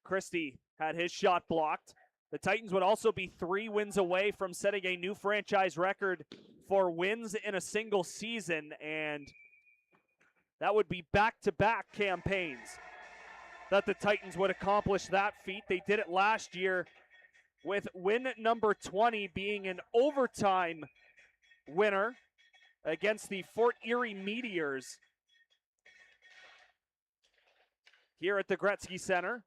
Christie had his shot blocked. The Titans would also be 3 wins away from setting a new franchise record for wins in a single season, and that would be back-to-back campaigns that the Titans would accomplish that feat. They did it last year, with win number 20 being an overtime winner against the Fort Erie Meteors here at the Gretzky Center.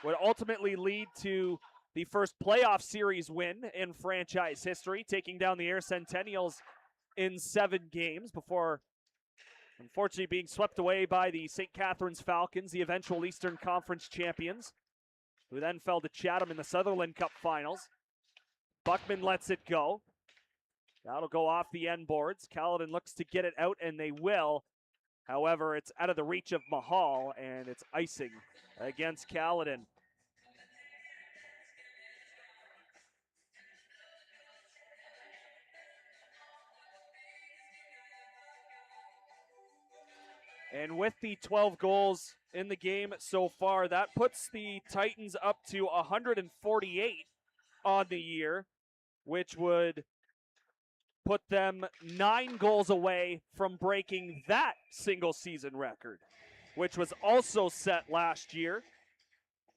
Would ultimately lead to the first playoff series win in franchise history, taking down the Air Centennials in 7 games before unfortunately being swept away by the St. Catharines Falcons, the eventual Eastern Conference champions, who then fell to Chatham in the Sutherland Cup Finals. Buckman lets it go. That'll go off the end boards. Caledon looks to get it out, and they will. However, it's out of the reach of Mahal, and it's icing against Caledon. And with the 12 goals in the game so far, that puts the Titans up to 148 on the year, which would put them 9 goals away from breaking that single season record, which was also set last year.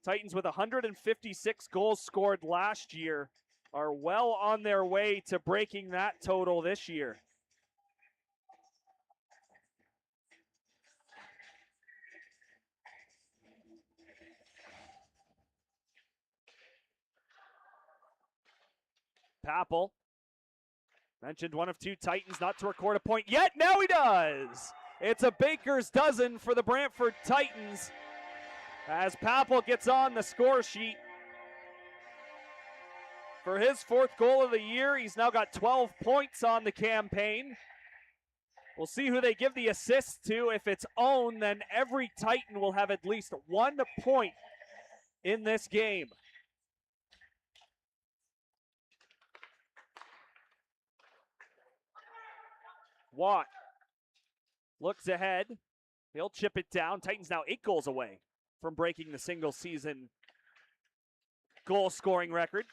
Titans with 156 goals scored last year are well on their way to breaking that total this year. Papel mentioned one of 2 Titans not to record a point yet. Now he does. It's a baker's dozen for the Brantford Titans as Papel gets on the score sheet for his 4th goal of the year. He's now got 12 points on the campaign. We'll see who they give the assist to. If it's Owen, then every Titan will have at least 1 point in this game. Watt looks ahead. He'll chip it down. Titans now 8 goals away from breaking the single season goal scoring record.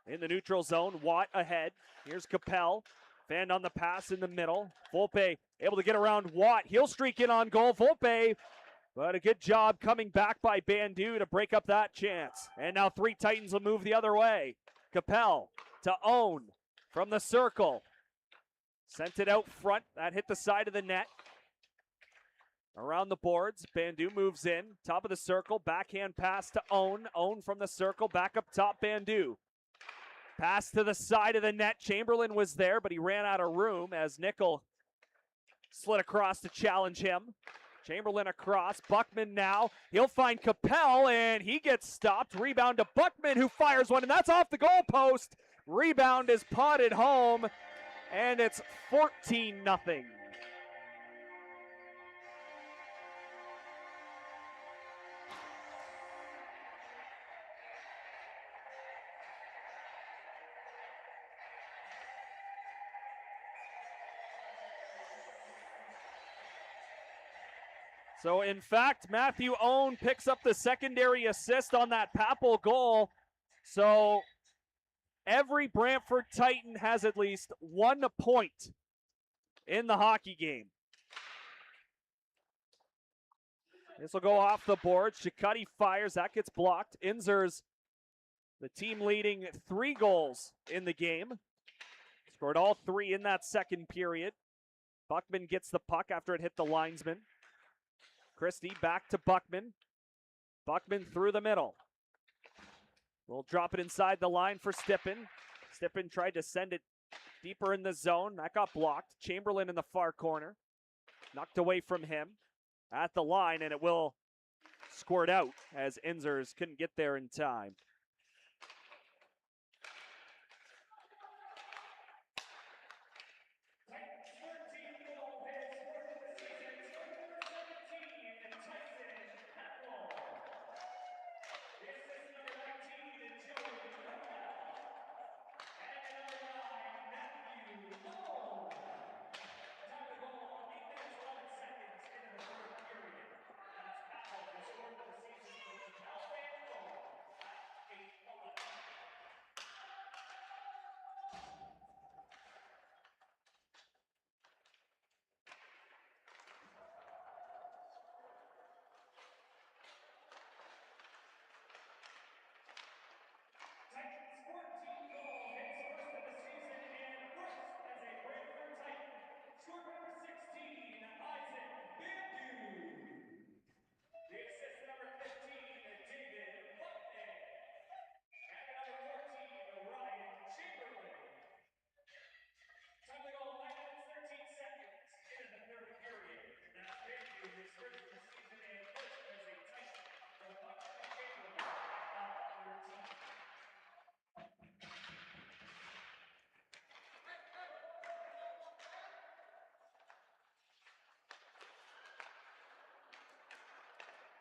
In the neutral zone, Watt ahead. Here's Capel. Fanned on the pass in the middle. Volpe able to get around Watt. He'll streak in on goal. Volpe, but a good job coming back by Bandu to break up that chance. And now 3 Titans will move the other way. Capel to Own from the circle. Sent it out front. That hit the side of the net. Around the boards, Bandu moves in. Top of the circle, backhand pass to Own. Own from the circle, back up top, Bandu. Pass to the side of the net. Chamberlain was there, but he ran out of room as Nickel slid across to challenge him. Chamberlain across. Buckman now. He'll find Capel, and he gets stopped. Rebound to Buckman, who fires one, and that's off the goalpost. Rebound is potted home, and it's 14-0. So, in fact, Matthew Owen picks up the secondary assist on that Papel goal. So, every Brantford Titan has at least 1 point in the hockey game. This will go off the board. Shikutti fires. That gets blocked. Inzer's the team leading 3 goals in the game. Scored all 3 in that second period. Buckman gets the puck after it hit the linesman. Christie back to Buckman. Buckman through the middle. We'll drop it inside the line for Stippen. Stippen tried to send it deeper in the zone. That got blocked. Chamberlain in the far corner. Knocked away from him at the line, and it will squirt out as Inzers couldn't get there in time.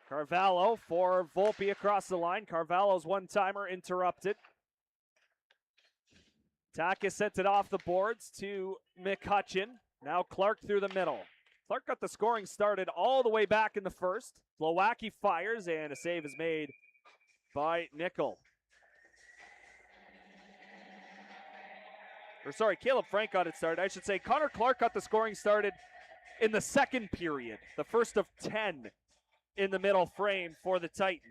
Carvalho for Volpe across the line. Carvalho's one-timer interrupted. Takis sent it off the boards to McCutcheon. Now Clark through the middle. Clark got the scoring started all the way back in the first. Glowacki fires, and a save is made by Nickel. Caleb Frank got it started. I should say Connor Clark got the scoring started in the second period, the first of 10 in the middle frame for the Titans.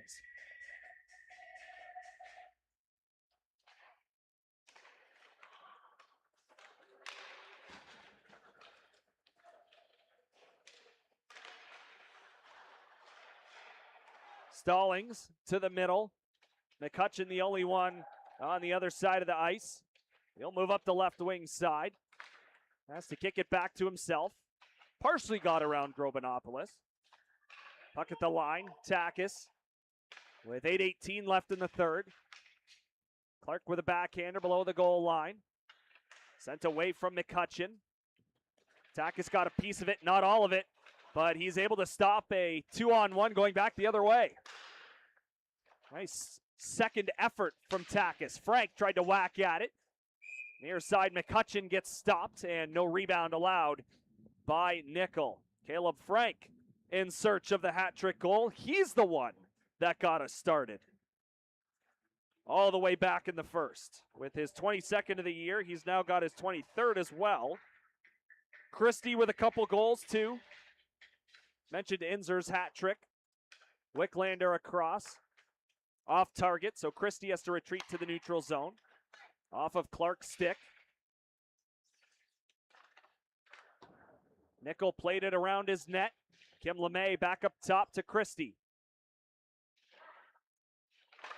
Stallings to the middle. McCutcheon the only one on the other side of the ice. He'll move up the left wing side. Has to kick it back to himself. Partially got around Grobinopoulos. Puck at the line. Takis with 8:18 left in the third. Clark with a backhander below the goal line. Sent away from McCutcheon. Takis got a piece of it, not all of it, but he's able to stop a 2-on-1 going back the other way. Nice second effort from Takis. Frank tried to whack at it. Near side, McCutcheon gets stopped, and no rebound allowed by Nickel. Caleb Frank in search of the hat-trick goal. He's the one that got us started. all the way back in the first. With his 22nd of the year, he's now got his 23rd as well. Christie with a couple goals too. Mentioned Inzer's hat trick. Wicklander across. Off target, so Christie has to retreat to the neutral zone. Off of Clark's stick. Nickel played it around his net. Kim LeMay back up top to Christie.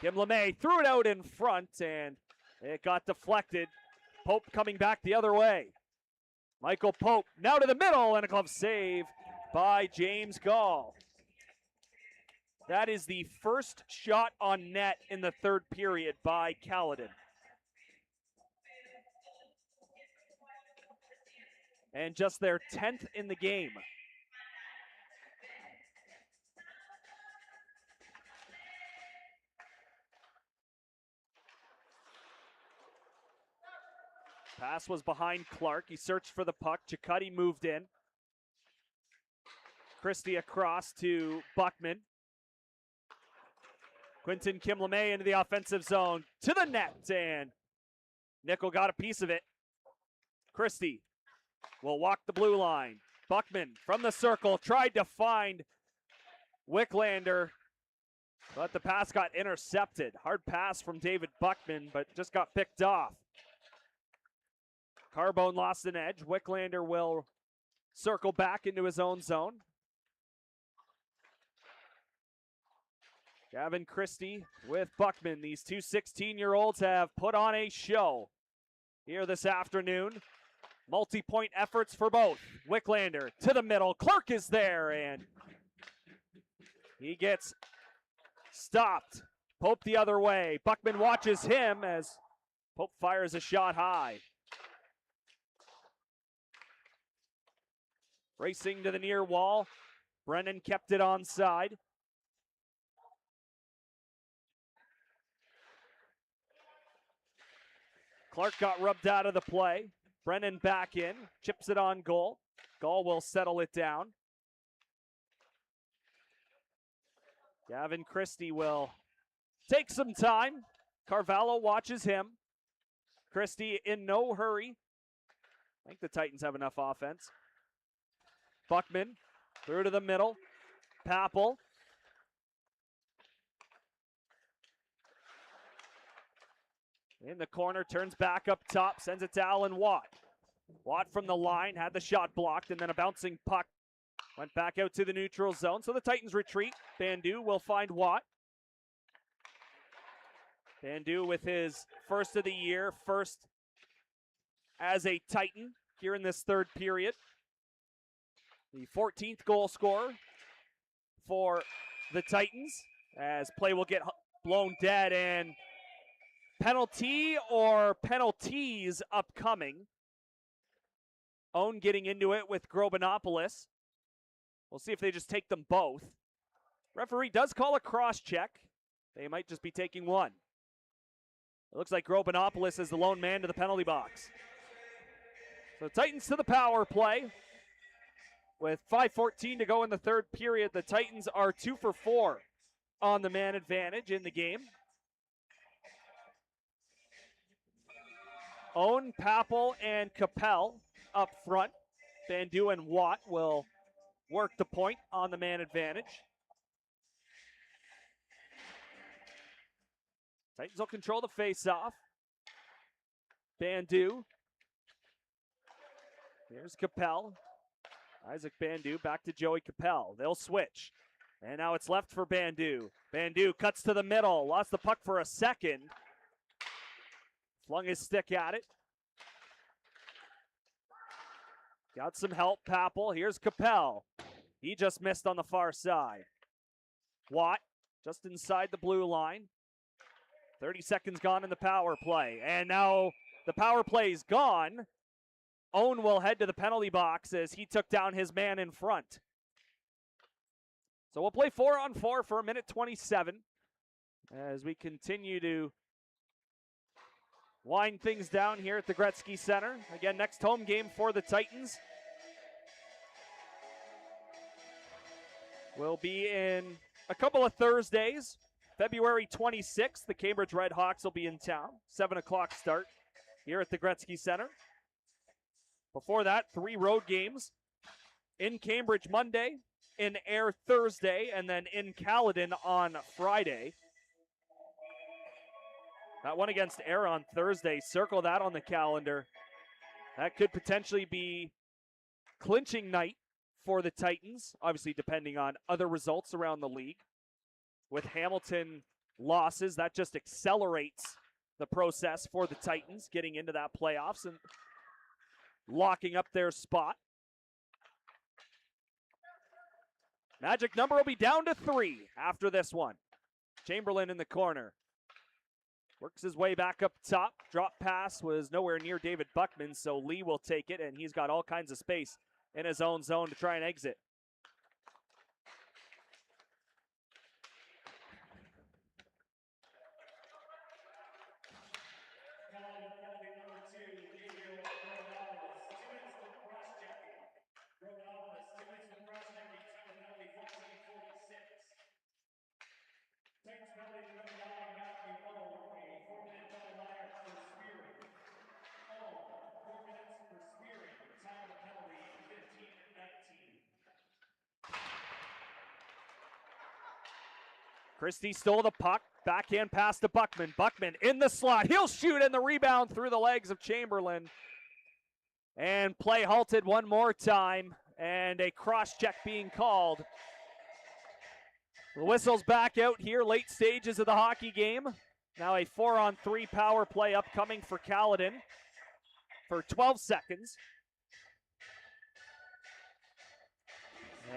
Kim LeMay threw it out in front, and it got deflected. Pope coming back the other way. Michael Pope now to the middle, and a glove save by James Gall. That is the first shot on net in the third period by Caledon. And just their 10th in the game. Pass was behind Clark. He searched for the puck. Cicutti moved in. Christie across to Buckman. Quinton Kim LeMay into the offensive zone to the net, and Nickel got a piece of it. Christie will walk the blue line. Buckman from the circle tried to find Wicklander, but the pass got intercepted. Hard pass from David Buckman, but just got picked off. Carbone lost an edge. Wicklander will circle back into his own zone. Gavin Christie with Buckman. These two 16-year-olds have put on a show here this afternoon. Multi-point efforts for both. Wicklander to the middle. Clark is there, and he gets stopped. Pope the other way. Buckman watches him as Pope fires a shot high. Racing to the near wall. Brennan kept it onside. Clark got rubbed out of the play. Brennan back in, chips it on goal. Gall will settle it down. Gavin Christie will take some time. Carvalho watches him. Christie in no hurry. I think the Titans have enough offense. Buckman through to the middle. Papel. In the corner, turns back up top, sends it to Alan Watt. Watt from the line, had the shot blocked, and then a bouncing puck went back out to the neutral zone. So the Titans retreat. Bandu will find Watt. Bandu with his first of the year, first as a Titan here in this third period. The 14th goal scorer for the Titans, as play will get blown dead, and penalty or penalties upcoming. Own getting into it with Grobinopoulos. We'll see if they just take them both. Referee does call a cross check. They might just be taking one. It looks like Grobinopoulos is the lone man to the penalty box. So Titans to the power play. With 5:14 to go in the third period, the Titans are 2 for 4 on the man advantage in the game. Owen, Papel, and Capel up front. Bandu and Watt will work the point on the man advantage. Titans will control the face-off. Bandu. Here's Capel. Isaac Bandu back to Joey Capel. They'll switch. And now it's left for Bandu. Bandu cuts to the middle. Lost the puck for a second. Flung his stick at it. Got some help, Papel. Here's Capel. He just missed on the far side. Watt just inside the blue line. 30 seconds gone in the power play. And now the power play's gone. Owen will head to the penalty box as he took down his man in front. So we'll play 4-on-4 for a minute 27 as we continue to wind things down here at the Gretzky Center. Again, next home game for the Titans will be in a couple of Thursdays February 26th, the Cambridge Redhawks will be in town. 7 o'clock start here at the Gretzky Center. Before that, 3 road games. In Cambridge Monday, in Ayr Thursday, and then in Caledon on Friday. That one against Ayr on Thursday. Circle that on the calendar. That could potentially be clinching night for the Titans, obviously depending on other results around the league. With Hamilton losses, that just accelerates the process for the Titans getting into that playoffs and locking up their spot. Magic number will be down to 3 after this one. Chamberlain in the corner. Works his way back up top. Drop pass was nowhere near David Buckman, so Lee will take it, and he's got all kinds of space in his own zone to try and exit. Christie stole the puck. Backhand pass to Buckman. Buckman in the slot. He'll shoot, and the rebound through the legs of Chamberlain. And play halted one more time, and a cross-check being called. The whistle's back out here, late stages of the hockey game. Now a 4-on-3 power play upcoming for Caledon for 12 seconds.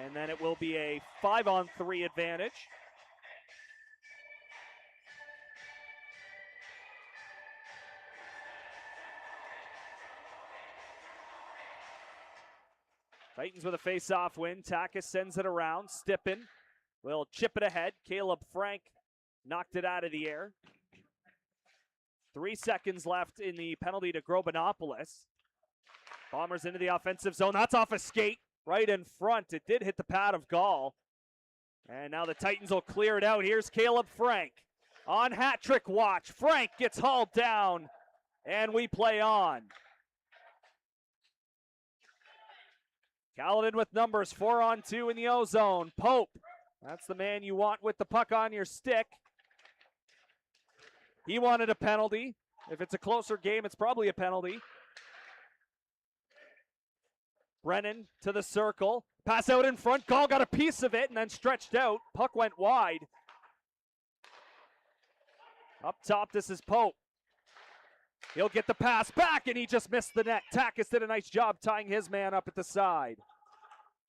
And then it will be a 5-on-3 advantage. Titans with a face-off win. Takis sends it around. Stippen will chip it ahead. Caleb Frank knocked it out of the air. 3 seconds left in the penalty to Grobinopoulos. Bombers into the offensive zone. That's off a skate right in front. It did hit the pad of Gall. And now the Titans will clear it out. Here's Caleb Frank on hat trick watch. Frank gets hauled down, and we play on. Caledon with numbers, 4-on-2 in the O-zone. Pope, that's the man you want with the puck on your stick. He wanted a penalty. If it's a closer game, it's probably a penalty. Brennan to the circle. Pass out in front. Gall got a piece of it and then stretched out. Puck went wide. Up top, this is Pope. He'll get the pass back, and he just missed the net. Takis did a nice job tying his man up at the side.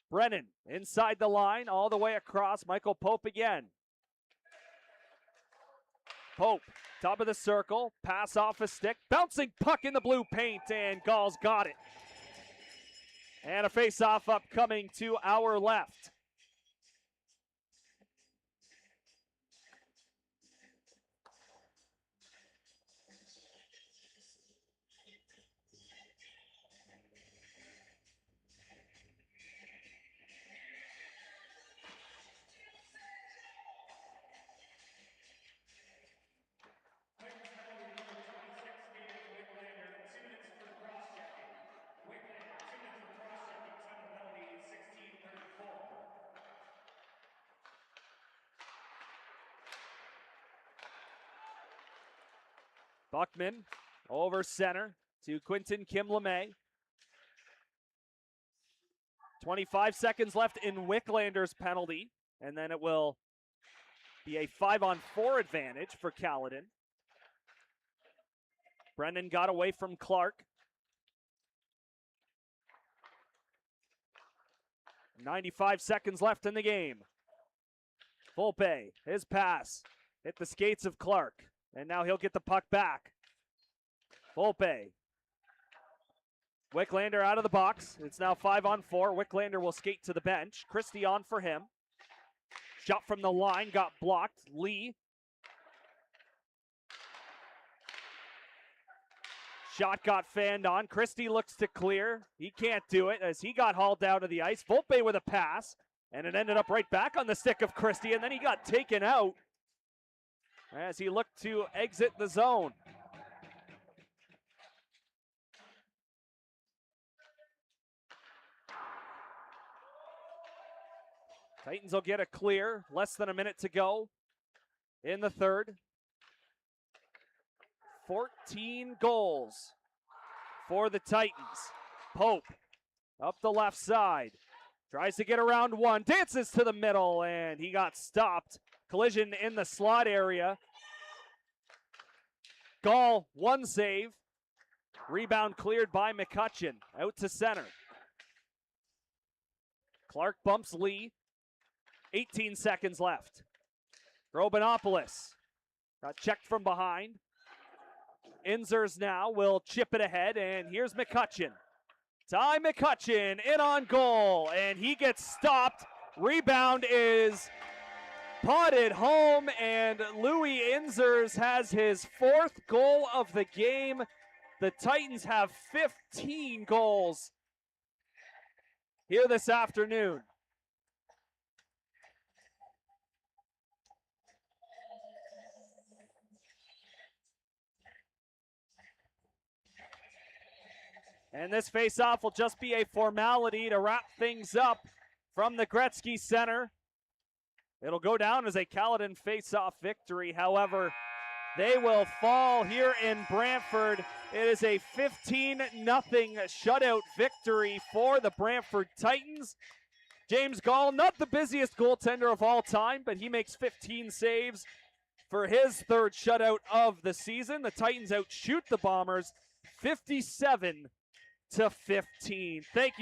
Brennan inside the line, all the way across. Michael Pope again. Pope, top of the circle, pass off a stick. Bouncing puck in the blue paint, and Gall's got it. And a face-off upcoming to our left. Buckman over center to Quinton Kim LeMay. 25 seconds left in Wicklander's penalty, and then it will be a 5-on-4 advantage for Caledon. Brennan got away from Clark. 95 seconds left in the game. Volpe, his pass, hit the skates of Clark. And now he'll get the puck back. Volpe. Wicklander out of the box. It's now 5-on-4. Wicklander will skate to the bench. Christie on for him. Shot from the line, got blocked. Lee. Shot got fanned on. Christie looks to clear. He can't do it as he got hauled down to the ice. Volpe with a pass. And it ended up right back on the stick of Christie. And then he got taken out. as he looked to exit the zone. Titans will get a clear, less than a minute to go in the third. 14 goals for the Titans. Pope up the left side. Tries to get around one, dances to the middle, and he got stopped. Collision in the slot area. Gall, one save. Rebound cleared by McCutcheon. Out to center. Clark bumps Lee. 18 seconds left. Robinopoulos got checked from behind. Inzers now will chip it ahead, and here's McCutcheon. Ty McCutcheon in on goal, and he gets stopped. Rebound is potted home, and Louis Inzers has his 4th goal of the game. The Titans have 15 goals here this afternoon. And this face-off will just be a formality to wrap things up from the Gretzky Center. It'll go down as a Caledon face-off victory. However, they will fall here in Brantford. It is a 15-0 shutout victory for the Brantford Titans. James Gall, not the busiest goaltender of all time, but he makes 15 saves for his 3rd shutout of the season. The Titans outshoot the Bombers 57-15. Thank you